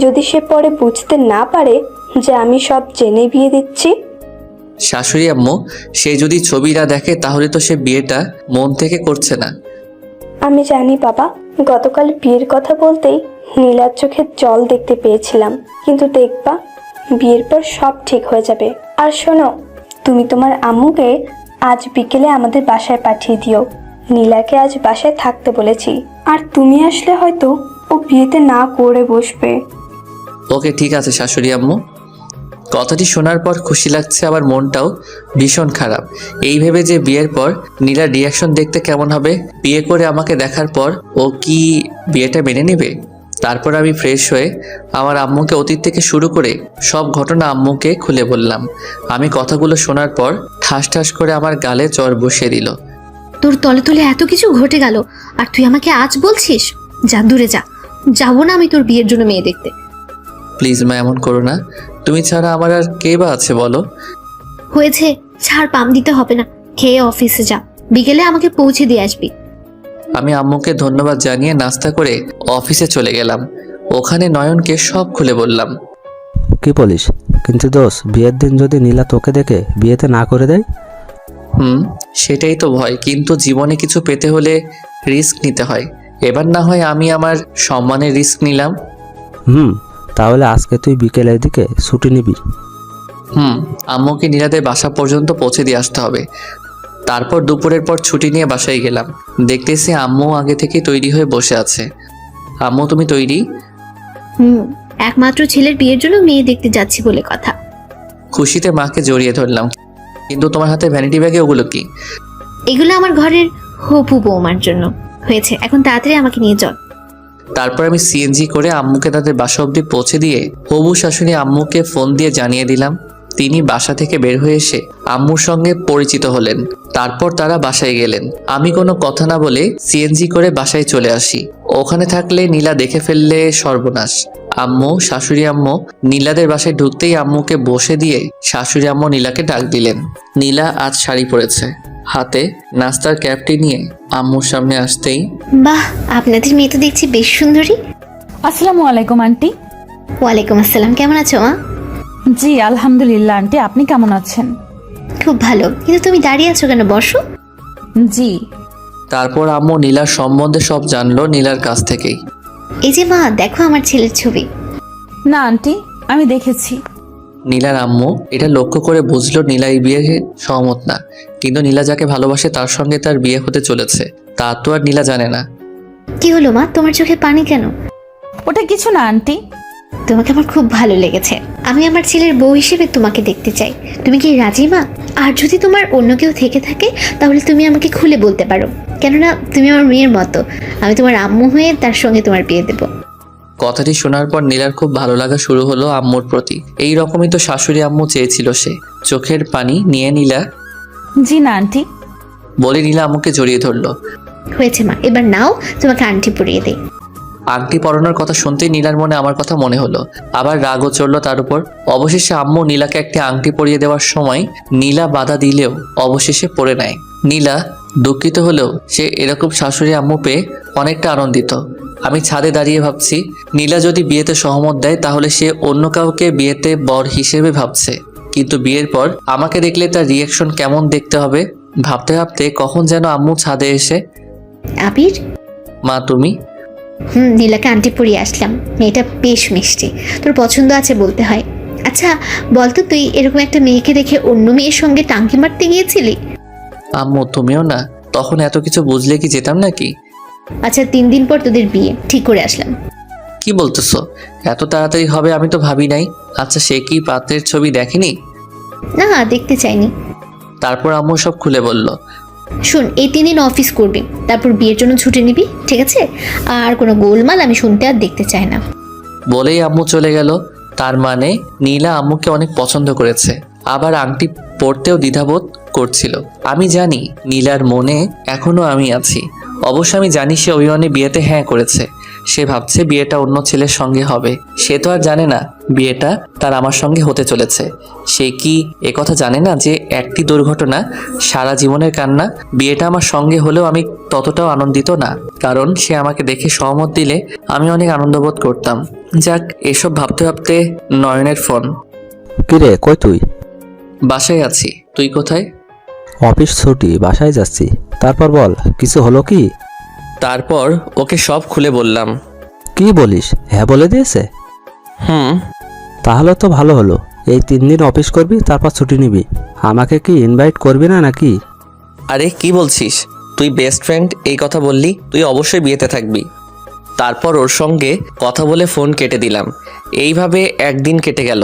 যদি সে পরে বুঝতে না পারে যে আমি সব জেনে বিয়ে দিচ্ছি। শাশুড়ি আম্মু, সে যদি ছবি না দেখে তাহলে তো সে বিয়েটা মন থেকে করছে না। আমি জানি বাবা, গতকাল বিয়ের কথা বলতেই নীলার চোখে জল দেখতে পেয়েছিলাম, কিন্তু দেখবা বিয়ের পর সব ঠিক হয়ে যাবে। আর শোনো, তুমি তোমার আম্মুকে আজ বিকেলে আমাদের বাসায় পাঠিয়ে দিও। নীলাকে আজ বাসায় থাকতে বলেছি, আর তুমি আসলে হয়তো ও বিয়েতে না করে বসবে। ওকে ঠিক আছে শাশুড়ি আম্মু। কথাটি শোনার পর খুশি লাগছে, আবার মনটাও ভীষণ খারাপ। এই ভেবে যে বিয়ের পর নীলার রিয়াকশন দেখতে কেমন হবে। বিয়ে করে আমাকে দেখার পর ও কি বিয়েটা মেনে নেবে? তারপর আমি ফ্রেশ হয়ে আমার আম্মুকে অতীত থেকে শুরু করে সব ঘটনা আম্মুকে খুলে বললাম। আমি কথাগুলো শোনার পর ঠাস ঠাস করে আমার গালে জ্বর বসিয়ে দিল। তোর তলে তলে এত কিছু ঘটে গেল, আর তুই আমাকে আজ বলছিস? যা দূরে যা, যাবো না আমি তোর বিয়ের জন্য মেয়ে দেখতে। প্লিজ মা, এমন করো না। তুমি ছাড়া আমার আর কে বা আছে বলো? হয়েছে, ছাড়, পাম দিতে হবে না। খেয়ে অফিসে যা, বিকেলে আমাকে পৌঁছে দিয়ে আসবি। আমি আম্মুকে ধন্যবাদ জানিয়ে নাস্তা করে অফিসে চলে গেলাম। ওখানে নয়নকে সব খুলে বললাম। কি বলিস? কিন্তু দোষ, বিয়ের দিন যদি নীলা তোকে দেখে বিয়েতে না করে দেয়? সেটাই তো ভয়, কিন্তু জীবনে কিছু পেতে হলে রিস্ক নিতে হয়। এবার না হয় আমি আমার সম্মানের রিস্ক নিলাম। তাহলে আজকে তুই বিকেলের দিকে ছুটি নিবি। আম্মুকে নীলাদের বাসা পর্যন্ত পৌঁছে দিয়ে আসতে হবে। তারপর দুপুরের পর ছুটি নিয়ে বাসায় গেলাম। দেখতেছি আম্মু আগে থেকে তৈরি হয়ে বসে আছে। আম্মু তুমি তৈরি? একমাত্র ছেলের বিয়ের জন্য মেয়ে দেখতে যাচ্ছি বলে কথা। খুশিতে মাকে জড়িয়ে ধরলাম। কিন্তু তোমার হাতে ভ্যানিটি ব্যাগে ওগুলো কি? এগুলো আমার ঘরের হপু বৌমার জন্য। হয়েছে, এখন তাড়াতাড়ি আমাকে নিয়ে চল। তারপর আমি সিএনজি করে আম্মুকে তাদের বাসা অবধি পৌঁছে দিয়ে হবু শাশুড়ি আম্মুকে ফোন দিয়ে জানিয়ে দিলাম। তিনি বাসা থেকে বের হয়ে এসে আম্মুর সঙ্গে পরিচিত হলেন। তারপর তারা বাসায় গেলেন। আমি কোনো কথা না বলে সিএনজি করে বাসায় চলে আসি। ওখানে থাকলে নীলা দেখে ফেললে সর্বনাশ। আম্মু, শাশুড়ি আম্মু নীলাদের বাসায় ঢুকতেই আম্মুকে বসে দিয়ে শাশুড়ি আম্মু নীলাকে ডাক দিলেন। নীলা আজ শাড়ি পরেছে, হাতে নাস্তার ক্যাপটি নিয়ে আম্মুর সামনে আসতেই, বাহ, আপনাদের মেয়ে তো দেখছি বেশ সুন্দরী। আসসালামু আলাইকুম আন্টি। ওয়ালাইকুম আসসালাম, কেমন আছো মা? জি আলহামদুলিল্লাহ আন্টি, আপনি কেমন আছেন? খুব ভালো, কিন্তু তুমি দাঁড়িয়ে আছো কেন? বসো। জি। তারপর আম্মু নীলার সম্বন্ধে সব জানলো নীলার কাছ থেকেই। এই যে মা, দেখো আমার ছেলের ছবি। না আন্টি, আমি দেখেছি। নীলার আম্মু এটা লক্ষ্য করে বুঝলো নীলা এই বিয়ে সহমত না, কিন্তু নীলা যাকে ভালোবাসে তার সঙ্গে তার বিয়ে হতে চলেছে, তা তো আর নীলা জানে না। কি হলো মা, তোমার চোখে পানি কেন? ওটা কিছু না আন্টি। তোমাকে আমার খুব ভালো লেগেছে। আমি আমার ছেলের বউ হিসেবে তোমাকে দেখতে চাই। তুমি কি রাজি মা? আর যদি তোমার অন্য কেউ থেকে থাকে তাহলে তুমি আমাকে খুলে বলতে পারো, কেননা তুমি আমার মেয়ের মতো। আমি তোমার আম্মু হয়ে তার সঙ্গে তোমার বিয়ে দেবো। কথাটি শোনার পর নীলার খুব ভালো লাগা শুরু হলো আম্মুর প্রতি। এই রকমই তো শাশুড়ি আম্মু চেয়েছিল সে। চোখের পানি নিয়ে নীলা জি না আন্টি। বলে নীলা আম্মুকে জড়িয়ে ধরলো। হয়েছে মা, এবার নাও তোমাকে আংটি পরিয়ে দেই। আংটি পরানোর কথা শুনতেই নীলার মনে আমার কথা মনে হলো, আবার রাগও চড়লো তার উপর। অবশেষে আম্মু নীলাকে একটি আংটি পরিয়ে দেওয়ার সময় নীলা বাধা দিলেও অবশেষে পরে নেয়। নীলা দুঃখিত হলেও সে এরকম শাশুড়ি আম্মু পেয়ে অনেকটা আনন্দিত। আমি ছাদে দাঁড়িয়ে ভাবছি, নীলা যদি বিয়েতে সহমত দেয় তাহলে সে অন্য কাউকে বিয়েতে বর হিসেবে ভাবছে, কিন্তু বিয়ের পর আমাকে দেখলে তার রিয়াকশন কেমন দেখতে হবে ভাবতে ভাবতে কখন যেন আম্মু ছাদে এসে, আবির। মা তুমি? নীলাকে আংটি পরিয়ে আসলাম। মেয়েটা বেশ মিষ্টি, তোর পছন্দ আছে বলতে হয়। আচ্ছা বলতো, তুই এরকম একটা মেয়েকে দেখে অন্য মেয়ের সঙ্গে টাঙ্কি মারতে গিয়েছিলি? আম্মু তুমিও না, তখন এত কিছু বুঝলে কি যেতাম নাকি? আচ্ছা 3 দিন পর তোদের বিয়ে ঠিক করে আসলাম। কি বলতেছো? এত তাড়াতাড়ি হবে আমি তো ভাবি নাই। আচ্ছা সে কি পাত্রের ছবি দেখেনি? না, দেখতে চাইনি। তারপর আম্মু সব খুলে বলল। শোন, এই 3 দিন অফিস করবি, তারপর বিয়ের জন্য ছুটি নিবি, ঠিক আছে? আর কোনো গোলমাল আমি শুনতে আর দেখতে চাই না। বলেই আম্মু চলে গেল। তার মানে নীলা আম্মুকে অনেক পছন্দ করেছে, আবার আংটি পরতেও দ্বিধাবোধ করছিল। আমি জানি নীলার মনে এখনো আমি আছি। অবশ্য আমি জানি সে অভিমানে বিয়েতে হ্যাঁ করেছে। সে ভাবছে বিয়েটা অন্য ছেলের সঙ্গে হবে। সে তো আর জানে না বিয়েটা তার আমার সঙ্গে হতে চলেছে। সে কি একথা জানে না যে একটি দুর্ঘটনা সারা জীবনের কান্না? বিয়েটা আমার সঙ্গে হলেও আমি ততটাও আনন্দিত না, কারণ সে আমাকে দেখে সহমত দিলে আমি অনেক আনন্দবোধ করতাম। যাক, এসব ভাবতে ভাবতে নয়নের ফোন। কিরে, কই তুই? বাসায় আছি, তুই কোথায়? অফিস ছুটি, বাসায় যাচ্ছি। তারপর বল, কিছু হলো কি? তারপর ওকে সব খুলে বললাম। কি বলিস? হ্যাঁ বলে দিয়েছে? হুম। তাহলে তো ভালো হলো। এই 3 দিন অফিস করবি, তারপর ছুটি নিবি। আমাকে কি ইনভাইট করবি না নাকি? আরে কি বলছিস? তুই বেস্ট ফ্রেন্ড এই কথা বললি, তুই অবশ্যই বিয়েতে থাকবি। তারপর ওর সঙ্গে কথা বলে ফোন কেটে দিলাম। এইভাবে একদিন কেটে গেল।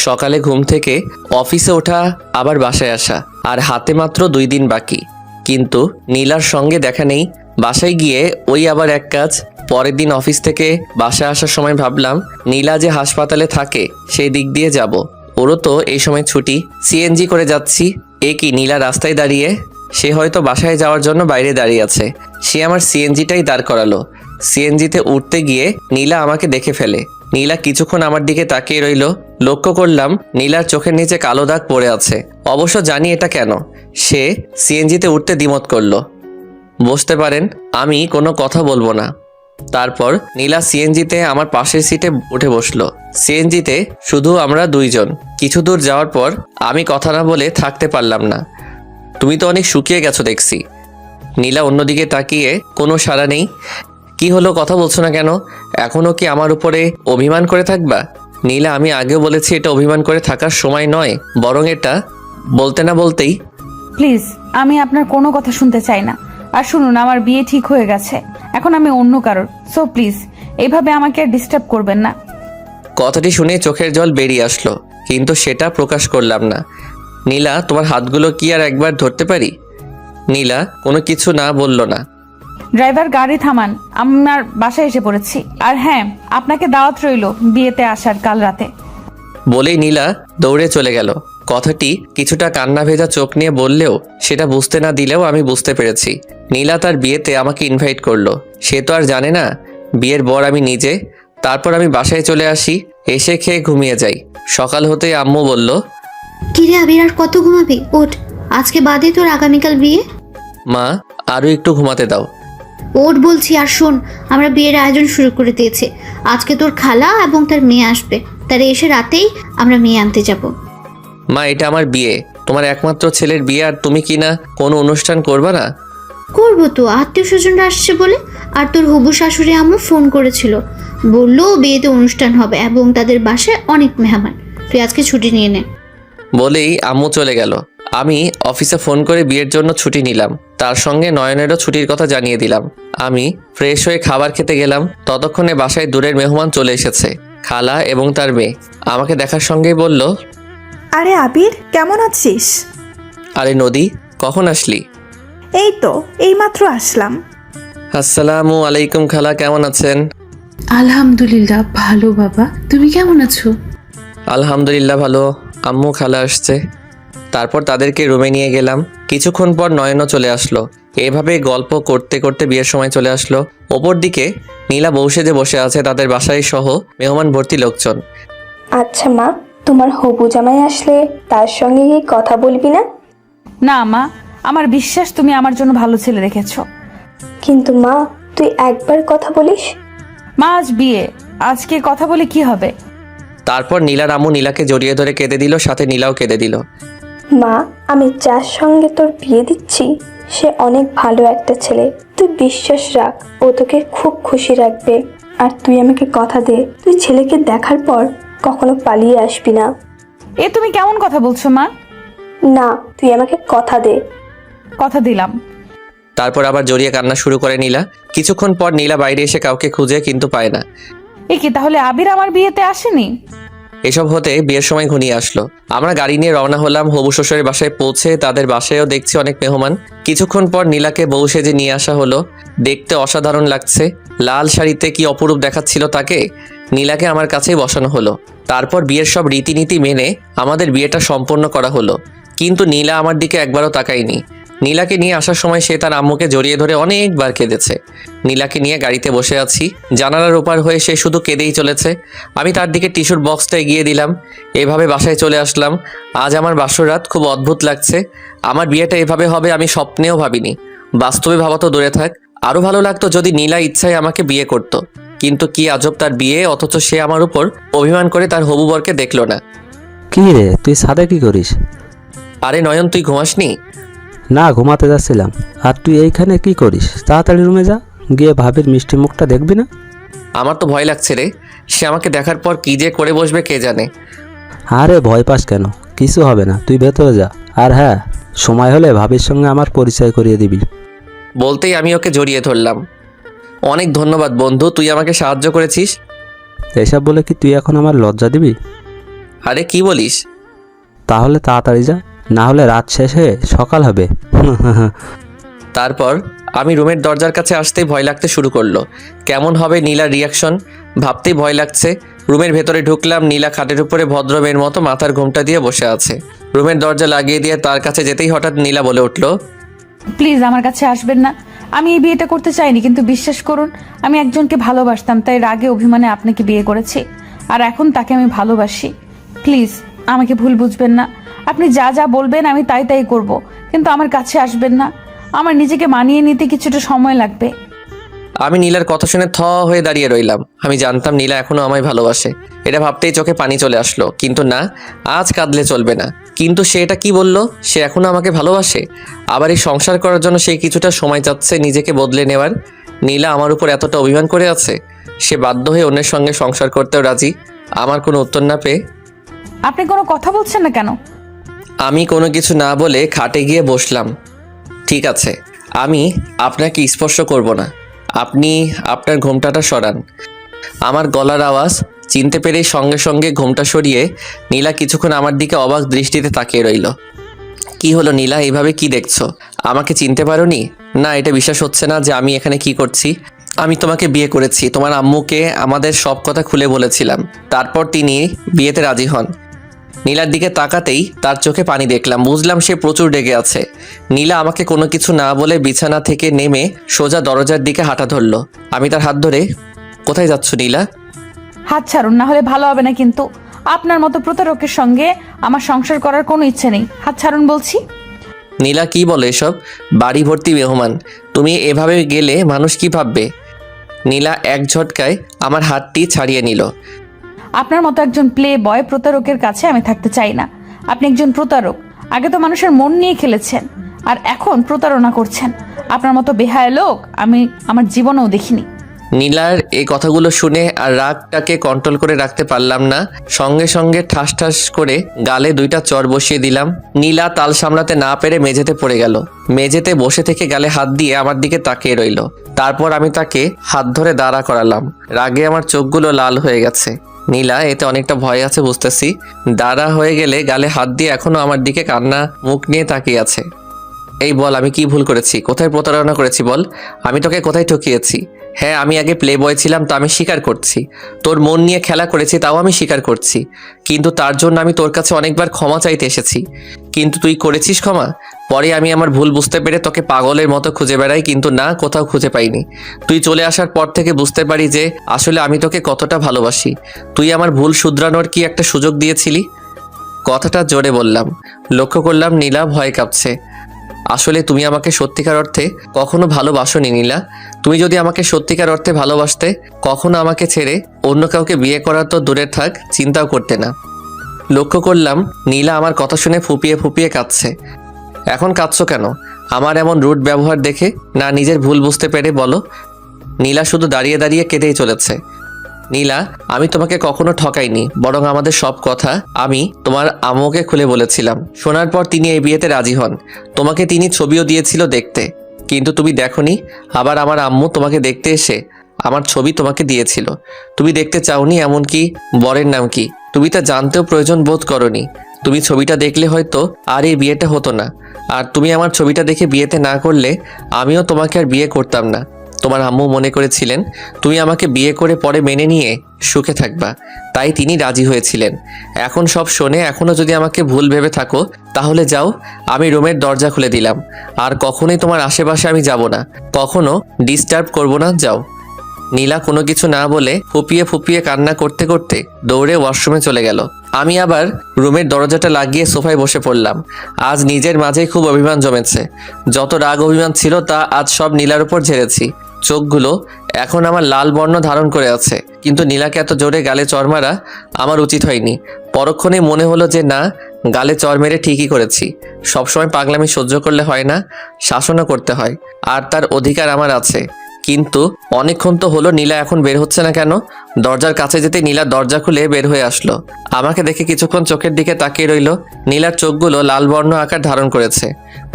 সকালে ঘুম থেকে অফিসে ওঠা, আবার বাসায় আসা, আর হাতে মাত্র 2 দিন বাকি। কিন্তু নীলার সঙ্গে দেখা নেই। বাসায় গিয়ে ওই আবার এক কাজ। পরের দিন অফিস থেকে বাসায় আসার সময় ভাবলাম নীলা যে হাসপাতালে থাকে সেই দিক দিয়ে যাব। ওরও তো এই সময় ছুটি। সিএনজি করে যাচ্ছি। এ কি, নীলা রাস্তায় দাঁড়িয়ে? সে হয়তো বাসায় যাওয়ার জন্য বাইরে দাঁড়িয়ে আছে। সে আমার সিএনজিটাই দাঁড় করালো। সিএনজিতে উঠতে গিয়ে নীলা আমাকে দেখে ফেলে। নীলা কিছুক্ষণ আমার দিকে তাকিয়ে রইল। লক্ষ্য করলাম নীলার চোখের নিচে কালো দাগ পড়ে আছে। অবশ্য জানি এটা কেন। সে সিএনজিতে উঠতে দ্বিমত করলো। বুঝতে পারেন আমি কোনো কথা বলবো না। তারপর নীলা সিএনজিতে আমার পাশের সিটে উঠে বসলো। সিএনজিতে শুধু আমরা 2 জন। কিছু দূর যাওয়ার পর আমি কথা না বলে থাকতে পারলাম না। তুমি তো অনেক শুকিয়ে গেছো দেখছি। নীলা অন্যদিকে তাকিয়ে কোনো সাড়া নেই। কি হলো, কথা বলছো না কেন? এখনও কি আমার উপরে অভিমান করে থাকবা? নীলা, আমি আগেও বলেছি এটা অভিমান করে থাকার সময় নয়, বরং এটা বলতে না বলতেই। প্লিজ, আমি আপনার কোনো কথা শুনতে চাই না। আর শুনুন, আমার বিয়ে ঠিক হয়ে গেছে, এখন আমি অন্য কারোর। সো প্লিজ এইভাবে আমাকে আর ডিস্টার্ব করবেন না। কথাটি শুনে চোখের জল বেরিয়ে আসলো, কিন্তু সেটা প্রকাশ করলাম না। নীলা, তোমার হাতগুলো কি আর একবার ধরতে পারি? নীলা কোনো কিছু না বলল না। ড্রাইভার, গাড়ি থামান, আমার বাসায় এসে পড়েছি। আর হ্যাঁ, আপনাকে দাওয়াত রইল বিয়েতে আসার কাল রাতে। বলেই নীলা দৌড়ে চলে গেল। কথাটি কিছুটা কান্না ভেজা চোখ নিয়ে বললেও সেটা বুঝতে না দিলেও আমি বুঝতে পেরেছি নীলা তার বিয়েতে আমাকে ইনভাইট করলো। সে তো আর জানে না বিয়ের বর আমি নিজে। তারপর আমি বাসায় চলে আসি, এসে খেয়ে ঘুমিয়ে যাই। সকাল হতেই আম্মু বলল, কিরে আবির, আর কত ঘুমাবি? ওঠ, আজকে বাদে তোর আগামীকাল বিয়ে। মা আরও একটু ঘুমাতে দাও। ওঠ বলছি। আর শোন, আমরা বিয়ের আয়োজন শুরু করে দিয়েছি। আজকে তোর খালা এবং তার মেয়ে আসবে, তারা এসে রাতেই আমরা মেয়ে আনতে যাব। মা এটা আমার বিয়ে, তোমার একমাত্র ছেলের বিয়ে, আর তুমি কি না কোনো অনুষ্ঠান করবা না? করবো তো, আত্মীয় স্বজনরা আসছে বলে। আর তোর হবু শাশুড়ি আম্মু ফোন করেছিল, বললো বিয়েতে অনুষ্ঠান হবে এবং তাদের বাসায় অনেক মেহমান। তুই আজকে ছুটি নিয়ে নে। বলেই আম্মু চলে গেল। আমি অফিসে ফোন করে বিয়ের জন্য ছুটি নিলাম, তার সঙ্গে নয়নেরও ছুটির কথা জানিয়ে দিলাম। আমি ফ্রেশ হয়ে খাবার খেতে গেলাম, ততক্ষণে বাসায় দূরের মেহমান চলে এসেছে, খালা এবং তার মেয়ে। আমাকে দেখার সঙ্গেই বলল, আরে আবির, কেমন আছিস? আরে নদী, কখন আসলি? এই তো এইমাত্র আসলাম। আসসালামু আলাইকুম খালা, কেমন আছেন? আলহামদুলিল্লাহ ভালো বাবা, তুমি কেমন আছো? আলহামদুলিল্লাহ ভালো। আম্মু খালা আসছে। তারপর তাদেরকে রুমে নিয়ে গেলাম। কিছুক্ষণ পর নয়নও চলে আসলো। এভাবে গল্প করতে করতে বিয়ের সময় চলে আসলো। ওপর দিকে নীলা বউ সেজে বসে আছে, তাদের বাসায় সহ মেহমান ভর্তি লোকজন। আচ্ছা মা, তোমার হবু জামাই আসলে তার সঙ্গে কি কথা বলবি না? না মা, আমার বিশ্বাস তুমি আমার জন্য ভালো ছেলে রেখেছো। কিন্তু মা, তুই একবার কথা বলিস। মা আজ বিয়ে, আজকে কথা বলে কি হবে? তারপর নীলার আম্মু নীলাকে জড়িয়ে ধরে কেঁদে দিল, সাথে নীলাও কেঁদে দিল। মা, আমি যার সঙ্গে তোর বিয়ে দিচ্ছি সে অনেক ভালো একটা ছেলে, তুই বিশ্বাস রাখ, ও তোকে খুব খুশি রাখবে। আর তুই আমাকে কথা দে, তুই ছেলেকে দেখার পর কখনো পালিয়ে আসবি না। এ তুমি কেমন কথা বলছো মা? না, তুই আমাকে কথা দে। কথা দিলাম। তারপর আবার জড়িয়ে কান্না শুরু করে নীলা। কিছুক্ষণ পর নীলা বাইরে এসে কাউকে খুঁজে কিন্তু পায় না। এ কি, তাহলে আবির আমার বিয়েতে আসেনি? এসব হতে বিয়ের সময় ঘনিয়ে আসলো। আমরা গাড়ি নিয়ে রওনা হলাম। হবু শ্বশুরের বাসায় পৌঁছে তাদের বাসায়ও দেখছি অনেক মেহমান। কিছুক্ষণ পর নীলাকে বউ সেজে নিয়ে আসা হলো। দেখতে অসাধারণ লাগছে, লাল শাড়িতে কি অপরূপ দেখাচ্ছিল তাকে। নীলাকে আমার কাছেই বসানো হলো। তারপর বিয়ের সব রীতিনীতি মেনে আমাদের বিয়েটা সম্পন্ন করা হলো। কিন্তু নীলা আমার দিকে একবারও তাকায়নি। নীলাকে নিয়ে আসার সময় সে তার আম্মুকে জড়িয়ে ধরে অনেকবার কেঁদেছে। নীলাকে নিয়ে গাড়িতে বসে আছি, জানালার ওপার হয়ে সে শুধু কেঁদেই চলেছে। আমি তার দিকে টিস্যুর বক্সটা এগিয়ে দিলাম। এভাবে বাসায় চলে আসলাম। আজ আমার বাসর রাত খুব অদ্ভুত লাগছে। আমার বিয়েটা এভাবে হবে আমি স্বপ্নেও ভাবিনি। বাস্তবে ভাবা তো দূরে থাক, আরও ভালো লাগতো যদি নীলা ইচ্ছায় আমাকে বিয়ে করত। কিন্তু কি আজব তার বিয়ে, অথচ সে আমার উপর অভিমান করে তার হবু বরকে দেখলো না। কি রে, তুই ছাদে কি করিস? আরে নয়ন, তুই ঘুমাসনি? না, ঘুমাতে যাচ্ছিলাম। আর তুই এইখানে কি করিস? তাড়াতাড়ি রুমে যা, গিয়ে ভাবির মিষ্টি মুখটা দেখবি না? আমার তো ভয় লাগছে রে, সে আমাকে দেখার পর কি যে করে বসবে কে জানে। আরে ভয় পাস কেন, কিছু হবে না, তুই ভেতরে যা। আর হ্যাঁ, সময় হলে ভাবির সঙ্গে আমার পরিচয় করিয়ে দিবি। বলতেই আমি ওকে জড়িয়ে ধরলাম। অনেক ধন্যবাদ বন্ধু, তুই আমাকে সাহায্য করেছিস। এসব বলে কি তুই এখন আমার লজ্জা দিবি? আরে কি বলিস? তাহলে তাড়াতাড়ি যা, না হলে রাত শেষে সকাল হবে। তারপর আমি রুমের দরজার কাছে আসতেই ভয় লাগতে শুরু করলো। কেমন হবে নীলার রিয়াকশন ভাবতেই ভয় লাগছে। রুমের ভেতরে ঢুকলাম। নীলা খাটের উপরে ভদ্রমের মতো মাথার ঘোমটা দিয়ে বসে আছে। রুমের দরজা লাগিয়ে দিয়ে তার কাছে যেতেই হঠাৎ নীলা বলে উঠলো, প্লিজ আমার কাছে আসবেন না। আমি এই বিয়েটা করতে চাইনি, কিন্তু বিশ্বাস করুন আমি একজনকে ভালোবাসতাম, তাই রাগে অভিমানে আপনাকে বিয়ে করেছি। আর এখন তাকে আমি ভালোবাসি। প্লিজ আমাকে ভুল বুঝবেন না। আপনি যা যা বলবেন আমি তাই তাই করব, কিন্তু আমার কাছে আসবেন না। আমার নিজেকে মানিয়ে নিতে কিছুটা সময় লাগবে। আমি নীলার কথা শুনে থ হয়ে দাঁড়িয়ে রইলাম। আমি জানতাম নীলা এখনো আমায় ভালোবাসে, এটা ভাবতেই চোখে পানি চলে আসলো। কিন্তু না, আজ কাঁদলে চলবে না। কিন্তু সে এটা কি বলল? সে এখনো আমাকে ভালোবাসে? আবার এই সংসার করার জন্য সে কিছুটা সময় চাচ্ছে নিজেকে বদলে নেওয়ার। নীলা আমার উপর এতটা অভিমান করে আছে, সে বাধ্য হয়ে অন্যের সঙ্গে সংসার করতেও রাজি। আমার কোনো উত্তর না পেয়ে আপনি কোনো কথা বলছেন না কেন? আমি কোনো কিছু না বলে খাটে গিয়ে বসলাম। ঠিক আছে, আমি আপনাকে স্পর্শ করব না, আপনি আপনার ঘোমটাটা সরান। আমার গলার আওয়াজ চিনতে পেরেই সঙ্গে সঙ্গে ঘোমটা সরিয়ে নীলা কিছুক্ষণ আমার দিকে অবাক দৃষ্টিতে তাকিয়ে রইল। কি হলো নীলা, এইভাবে কি দেখছো? আমাকে চিনতে পারোনি? না, এটা বিশ্বাস হচ্ছে না যে আমি এখানে কি করছি। আমি তোমাকে বিয়ে করেছি, তোমার আম্মুকে আমাদের সব কথা খুলে বলেছিলাম। তারপর তিনি বিয়েতে রাজি হন। নীলার দিকে তাকাতেই তার চোখে পানি দেখলাম, বুঝলাম সে প্রচুর রেগে আছে। নীলা আমাকে কোনো কিছু না বলে বিছানা থেকে নেমে সোজা দরজার দিকে হাঁটা ধরলো। আমি তার হাত ধরে, কোথায় যাচ্ছ নীলা? হাত ছাড়ুন, না হলে ভালো হবে না। কিন্তু আপনার মতো প্রতারকের সঙ্গে আমার সংসার করার কোনো ইচ্ছে নেই। হাত ছাড়ুন বলছি। নীলা কি বলে এসব? বাড়ি ভর্তি মেহমান, তুমি এভাবে গেলে মানুষ কি ভাববে? নীলা এক ঝটকায় আমার হাতটি ছাড়িয়ে নিল। আপনার মতো একজন প্লে বয় প্রতারকের কাছে আমি থাকতে চাই না। আপনি একজন প্রতারক। আগে তো মানুষের মন নিয়ে খেলেছেন, আর এখন প্রতারণা করছেন। আপনার মতো বেহায়া লোক আমি আমার জীবনেও দেখিনি। নীলার এই কথাগুলো শুনে আর রাগটাকে কন্ট্রোল করে রাখতে পারলাম না। সঙ্গে সঙ্গে ঠাস ঠাস করে গালে 2টা চর বসিয়ে দিলাম। নীলা তাল সামলাতে না পেরে মেঝেতে পড়ে গেল। মেঝেতে বসে থেকে গালে হাত দিয়ে আমার দিকে তাকিয়ে রইল। তারপর আমি তাকে হাত ধরে দাঁড়া করালাম। রাগে আমার চোখগুলো লাল হয়ে গেছে। নীলা এতে অনেকটা ভয় আছে বুঝতেছি। দাঁড়া হয়ে গেলে গালে হাত দিয়ে এখনো আমার দিকে কান্না মুখ নিয়ে তাকিয়ে আছে। এই বল, আমি কি ভুল করেছি? কোথায় প্রতারণা করেছি বল? আমি তোকে কোথায় ঠকিয়েছি? হ্যাঁ, আমি আগে প্লে বয় ছিলাম, তা আমি স্বীকার করছি। তোর মন নিয়ে খেলা করেছি, তাও আমি স্বীকার করছি। কিন্তু তার জন্য আমি তোর কাছে অনেকবার ক্ষমা চাইতে এসেছি, কিন্তু তুই করেছিস ক্ষমা? পরে আমি আমার ভুল বুঝতে পেরে তোকে পাগলের মতো খুঁজে বেড়াই, কিন্তু না, কোথাও খুঁজে পাইনি। তুই চলে আসার পর থেকে বুঝতে পারি যে আসলে আমি তোকে কতটা ভালোবাসি। তুই আমার ভুল শুধরানোর কি একটা সুযোগ দিয়েছিলি? কথাটা জোরে বললাম। লক্ষ্য করলাম নীলা ভয় কাঁপছে। আসলে তুমি আমাকে সত্যিকার অর্থে কখনো ভালোবাসোনি নীলা। তুমি যদি আমাকে সত্যিকার অর্থে ভালোবাসতে, কখনো আমাকে ছেড়ে অন্য কাউকে বিয়ে করা তো দূরে থাক, চিন্তাও করতে না। লক্ষ্য করলাম নীলা আমার কথা শুনে ফুপিয়ে ফুপিয়ে কাঁদছে। এখন কাঁদছো কেন? আমার এমন রুড ব্যবহার দেখে, না নিজের ভুল বুঝতে পেরে? বলো। নীলা শুধু দাঁড়িয়ে দাঁড়িয়ে কেঁদেই চলেছে। নীলা, আমি তোমাকে কখনো ঠকাইনি, বরং আমাদের সব কথা আমি তোমার আম্মুকে খুলে বলেছিলাম। শোনার পর তিনি এই বিয়েতে রাজি হন। তোমাকে তিনি ছবিও দিয়েছিল দেখতে, কিন্তু তুমি দেখোনি। আবার আমার আম্মু তোমাকে দেখতে এসে আমার ছবি তোমাকে দিয়েছিল, তুমি দেখতে চাওনি। এমনকি বরের নাম কি তুমি তা জানতেও প্রয়োজন বোধ করনি। তুমি ছবিটা দেখলে হয়তো আর এই বিয়েটা হতো না। আর তুমি আমার ছবিটা দেখে বিয়েতে না করলে আমিও তোমাকে আর বিয়ে করতাম না। তোমার আম্মু মনে করেছিলেন তুমি আমাকে বিয়ে করে পরে মেনে নিয়ে সুখে থাকবা, তাই তিনি রাজি হয়েছিলেন। এখন সব শোনে এখনও যদি আমাকে ভুল ভেবে থাকো, তাহলে যাও। আমি রুমের দরজা খুলে দিলাম। আর কখনোই তোমার আশেপাশে আমি যাব না, কখনো ডিস্টার্ব করব না, যাও। নীলা কোনো কিছু না বলে ফুপিয়ে ফুপিয়ে কান্না করতে করতে দৌড়ে ওয়াশরুমে চলে গেল। আমি আবার রুমের দরজাটা লাগিয়ে সোফায় বসে পড়লাম। আজ নিজের মাঝেই খুব অভিমান জমেছে। যত রাগ অভিমান ছিল তা আজ সব নীলার উপর ঝেড়েছি। চোখগুলো এখন আমার লাল বর্ণ ধারণ করে আছে, কিন্তু নীলাকে এত জোরে গালে চড় মারা আমার উচিত হয়নি। পরক্ষণেই মনে হলো যে না, গালে চড় মেরে ঠিকই করেছি। সবসময় পাগলামি সহ্য করলে হয় না, শাসনও করতে হয়, আর তার অধিকার আমার আছে। কিন্তু অনেকক্ষণ তো হলো, নীলা এখন বের হচ্ছে না কেন? দরজার কাছে যেতে নীলা দরজা খুলে বের হয়ে আসলো। আমাকে দেখে কিছুক্ষণ চোখের দিকে তাকিয়ে রইল। নীলার চোখগুলো লাল বর্ণ আকার ধারণ করেছে।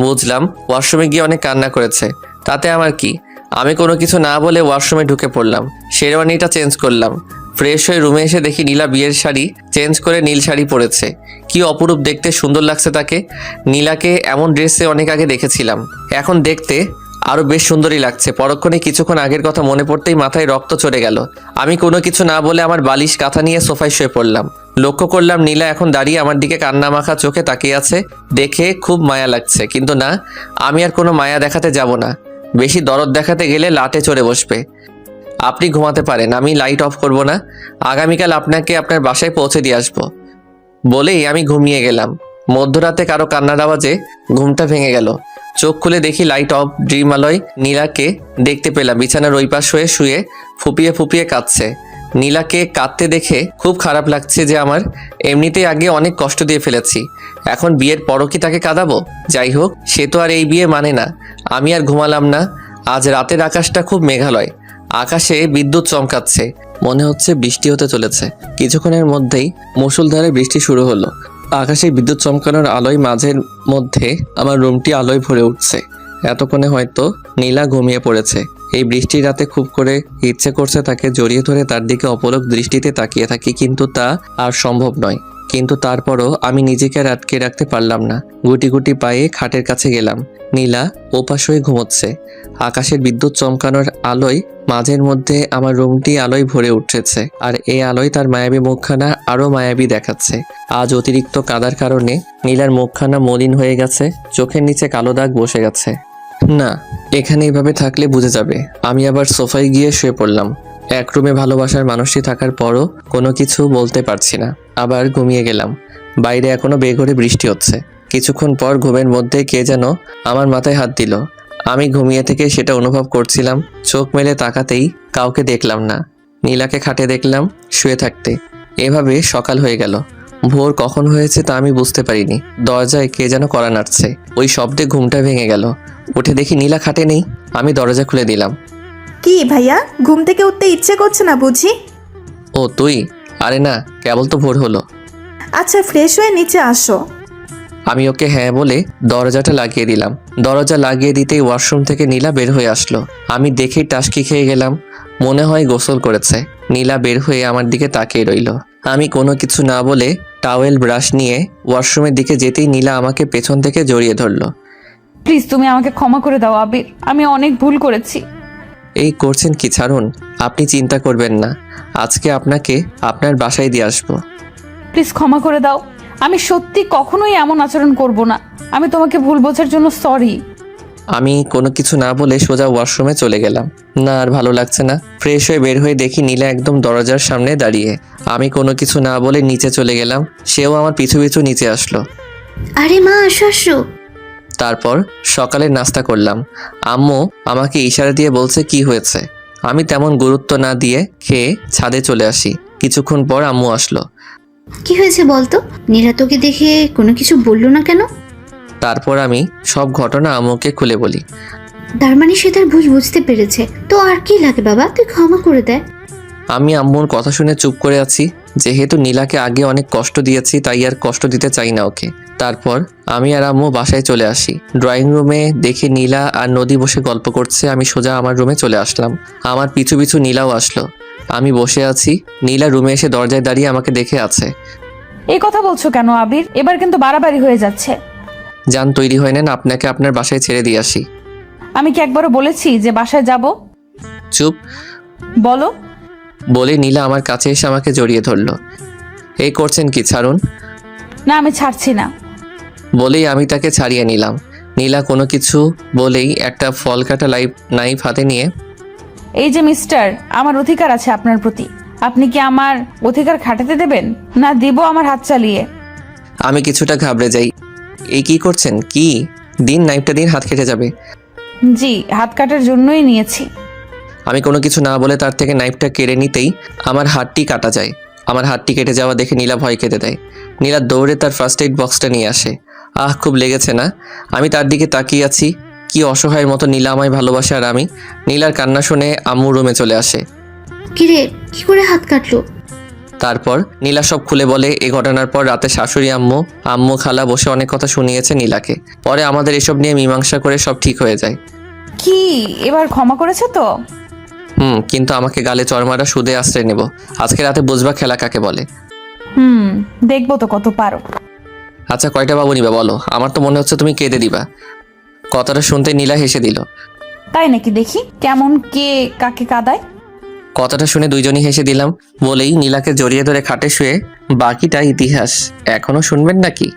বুঝলাম ওয়াশরুমে গিয়ে অনেক কান্না করেছে। তাতে আমার কি? আমি কোনো কিছু না বলে ওয়াশরুমে ঢুকে পড়লাম। শেরওয়ানিটা চেঞ্জ করলাম। ফ্রেশ হয়ে রুমে এসে দেখি নীলা বিয়ের শাড়ি চেঞ্জ করে নীল শাড়ি পরেছে। কি অপরূপ দেখতে, সুন্দর লাগছে তাকে। নীলাকে এমন ড্রেসে অনেক আগে দেখেছিলাম, এখন দেখতে আরও বেশ সুন্দরই লাগছে। পরক্ষণে কিছুক্ষণ আগের কথা মনে পড়তেই মাথায় রক্ত চড়ে গেল। আমি কোনো কিছু না বলে আমার বালিশ কাঁথা নিয়ে সোফায় শুয়ে পড়লাম। লক্ষ্য করলাম নীলা এখন দাঁড়িয়ে আমার দিকে কান্না মাখা চোখে তাকিয়ে আছে। দেখে খুব মায়া লাগছে, কিন্তু না, আমি আর কোনো মায়া দেখাতে যাব না। বেশি দরদ দেখাতে গেলে লাটে চড়ে বসবে। আপনি ঘুমাতে পারেন, আমি লাইট অফ করব না। আগামীকাল আপনাকে আপনার বাসায় পৌঁছে দিয়ে আসবো। বলেই আমি ঘুমিয়ে গেলাম। মধ্যরাতে কারো কান্নার আওয়াজে ঘুমটা ভেঙে গেল। চোখ খুলে দেখি লাইট অফ। ড্রিম আলোয় নীলাকে দেখতে পেলাম বিছানার ওই পাশ হয়ে শুয়ে ফুপিয়ে ফুপিয়ে কাঁদছে। নীলাকে কাঁদতে দেখে খুব খারাপ লাগছে যে আমার। এমনিতেই আগে অনেক কষ্ট দিয়ে ফেলেছি, এখন বিয়ের পরও কি তাকে কাঁদাবো? যাই হোক, সে তো আর এই বিয়ে মানে না। আমি আর ঘুমালাম না। আজ রাতের আকাশটা খুব মেঘালয়। আকাশে বিদ্যুৎ চমকাচ্ছে, মনে হচ্ছে বৃষ্টি হতে চলেছে। কিছুক্ষণের মধ্যেই মুষলধারে বৃষ্টি শুরু হলো। আকাশে বিদ্যুৎ চমকানোর আলোয় মাঝের মধ্যে আমার রুমটি আলোয় ভরে উঠছে। এতক্ষণে হয়তো নীলা ঘুমিয়ে পড়েছে। এই বৃষ্টির রাতে খুব করে ইচ্ছে করছে তাকে জড়িয়ে ধরে তার দিকে অপলক দৃষ্টিতে তাকিয়ে থাকি, কিন্তু তা আর সম্ভব নয়। কিন্তু তারপরও আমি নিজেকে আর আটকে রাখতে পারলাম না। গুটি গুটি পায়ে খাটের কাছে গেলাম। নীলা ওপাশ হয়ে ঘুমোচ্ছে। আকাশের বিদ্যুৎ চমকানোর আলোয় মাঝের মধ্যে আমার রুমটি আলোয় ভরে উঠেছে, আর এই আলোয় তার মায়াবী মুখখানা আরো মায়াবী দেখাচ্ছে। আজ অতিরিক্ত কাদার কারণে নীলার মুখখানা মলিন হয়ে গেছে, চোখের নিচে কালো দাগ বসে গেছে। না, এখানে এইভাবে থাকলে বুঝে যাবে। আমি আবার সোফায় গিয়ে শুয়ে পড়লাম। এক রুমে ভালোবাসার মানুষটি থাকার পরও কোনো কিছু বলতে পারছি না। আবার ঘুমিয়ে গেলাম। বাইরে এখনো বেঘরে বৃষ্টি হচ্ছে। কিছুক্ষণ পর ঘুমের মধ্যে কে যেন আমার মাথায় হাত দিল। আমি ঘুমিয়ে থেকে সেটা অনুভব করছিলাম। চোখ মেলে তাকাতেই কাউকে দেখলাম না। নীলাকে খাটে দেখলাম শুয়ে থাকতে। এভাবে সকাল হয়ে গেল। ভোর কখন হয়েছে তা আমি বুঝতে পারিনি। দরজায় কে যেন কড়া নাড়ছে। ওই শব্দে ঘুমটা ভেঙে গেল। উঠে দেখি নীলা খাটে নেই। আমি দরজা খুলে দিলাম। কি ভাইয়া, ঘুম থেকে উঠতে ইচ্ছে করছে না বুঝি? ও তুই? আরে না, কেবল তো ভোর হলো। আচ্ছা, ফ্রেশ হয়ে নিচে আসো। আমি ওকে হ্যাঁ বলে দরজাটা লাগিয়ে দিলাম। দরজা লাগিয়ে দিতেই ওয়াশরুম থেকে নীলা বের হয়ে আসলো। আমি দেখেই টাসকি খেয়ে গেলাম। মনে হয় গোসল করেছে। নীলা বের হয়ে আমার দিকে তাকিয়ে রইল। আমি কোনো কিছু না বলে টাওয়েল ব্রাশ নিয়ে ওয়াশরুমের দিকে যেতেই নীলা আমাকে পেছন থেকে জড়িয়ে ধরলো। প্লিজ তুমি আমাকে ক্ষমা করে দাও আবির, আমি অনেক ভুল করেছি। এই করছেন কি? ছাড়ুন, আপনি চিন্তা করবেন না। আজকে আপনাকে আপনার বাসায় দিয়ে আসবো। প্লিজ ক্ষমা করে দাও, আমি সত্যি কখনোই এমন আচরণ করব না। আমি তোমাকে ভুল বোঝার জন্য সরি। আমি কোনো কিছু না বলে সোজা ওয়াশরুমে চলে গেলাম। না, আর ভালো লাগছে না। ফ্রেশ হয়ে বের হয়ে দেখি নীলা একদম দরজার সামনে দাঁড়িয়ে। আমি কোনো কিছু না বলে নিচে চলে গেলাম। সেও আমার পিছু পিছু নিচে আসলো। আরে মা, আসো আসো। তারপর সকালে নাস্তা করলাম। আম্মু আমাকে ইশারা দিয়ে বলছে কি হয়েছে। আমি তেমন গুরুত্ব না দিয়ে খেয়ে ছাদে চলে আসি। কিছুক্ষণ পর আম্মু আসলো। কি হয়েছে বলতো? নীলা তোকে দেখে কোনো কিছু বললো না কেন? তারপর আমি সব ঘটনা আম্মুকে খুলে বলি। তার মানে সে তার ভুল বুঝতে পেরেছে। তো আর কি লাগে বাবা, তুই ক্ষমা করে দে। আমি আম্মুর কথা শুনে চুপ করে আছি। যেহেতু নীলাকে আগে অনেক কষ্ট দিয়েছি, তাই আর কষ্ট দিতে চাই না ওকে। তারপর আমি আর আম্মু বাসায় চলে আসি। ড্রয়িং রুমে দেখে নীলা আর নদী বসে গল্প করছে। আমি সোজা আমার রুমে চলে আসলাম। আমার পিছু পিছু নীলাও আসলো। আমি বসে আছি, নীলা রুমে এসে দরজায় দাঁড়িয়ে আমাকে দেখে আছে। এই কথা বলছো কেন আবির? এবার কিন্তু বাড়াবাড়ি হয়ে যাচ্ছে। যান, তৈরি হয়ে নেন, আপনাকে আপনার বাসায় ছেড়ে দিয়ে আসি। আমি কি একবারও বলেছি যে বাসায় যাব? চুপ। বলো। বলে নীলা আমার কাছে এসে আমাকে জড়িয়ে ধরলো। এই করছেন কি? ছাড়ুন। না, আমি ছাড়ছি না। বলেই আমি তাকে ছাড়িয়ে নিলাম। নীলা কোনো কিছু বলেই একটা ফল কাটা নাইফ হাতে নিয়ে, এই যে মিস্টার, আমার অধিকার আছে আপনার প্রতি। আপনি কি আমার অধিকার খাটাতে দেবেন না দিব আমার হাত চালিয়ে? আমি কিছুটা ঘাবড়ে যাই। এই কি করছেন? কি দিন, নাইফটা দিন, হাত কেটে যাবে। জি, হাত কাটার জন্যই নিয়েছি। আমি কোনো কিছু না বলে তার থেকে নাইফটা কেড়ে নিতেই আমার হাতটি কাটা যায়। আমার হাতটি কেটে যাওয়া দেখে নীলা ভয় কেঁদে দেয়। নীলা দৌড়ে তার ফার্স্ট এইড বক্সটা নিয়ে আসে। আহ, খুব লেগেছে না? আমি তার দিকে তাকিয়ে আছি। কি অসহায়ের মতো নীলা আমায় ভালোবাসে আর আমি। নীলার কান্না শুনে আম্মু রুমে চলে আসে। কিরে, কি করে হাত কাটলো? তারপর নীলা সব খুলে বলে। এই ঘটনার পর রাতে শাশুড়ি আম্মু খালা বসে অনেক কথা শুনিয়েছে নীলাকে। পরে আমাদের এসব নিয়ে মীমাংসা করে সব ঠিক হয়ে যায়। কি এবার ক্ষমা করেছে তো? কিন্তু আমাকে গালে চড়মারা সুদে আশ্রয় নেব। আজকে রাতে বুঝবা খেলা কাকে বলে। দেখবো তো কত পারো। আচ্ছা, কয়টা বাবু নিবা বলো? আমার তো মনে হচ্ছে তুমি কেঁদে দিবা। কথাটা শুনতে নীলা হেসে দিল। তাই নাকি? দেখি কেমন কে কাকে কাদায়। কথাটা শুনে দুইজনই হেসে দিলাম। বলেই নীলাকে জড়িয়ে ধরে খাটে শুয়ে বাকিটা ইতিহাস এখনো শুনবেন নাকি?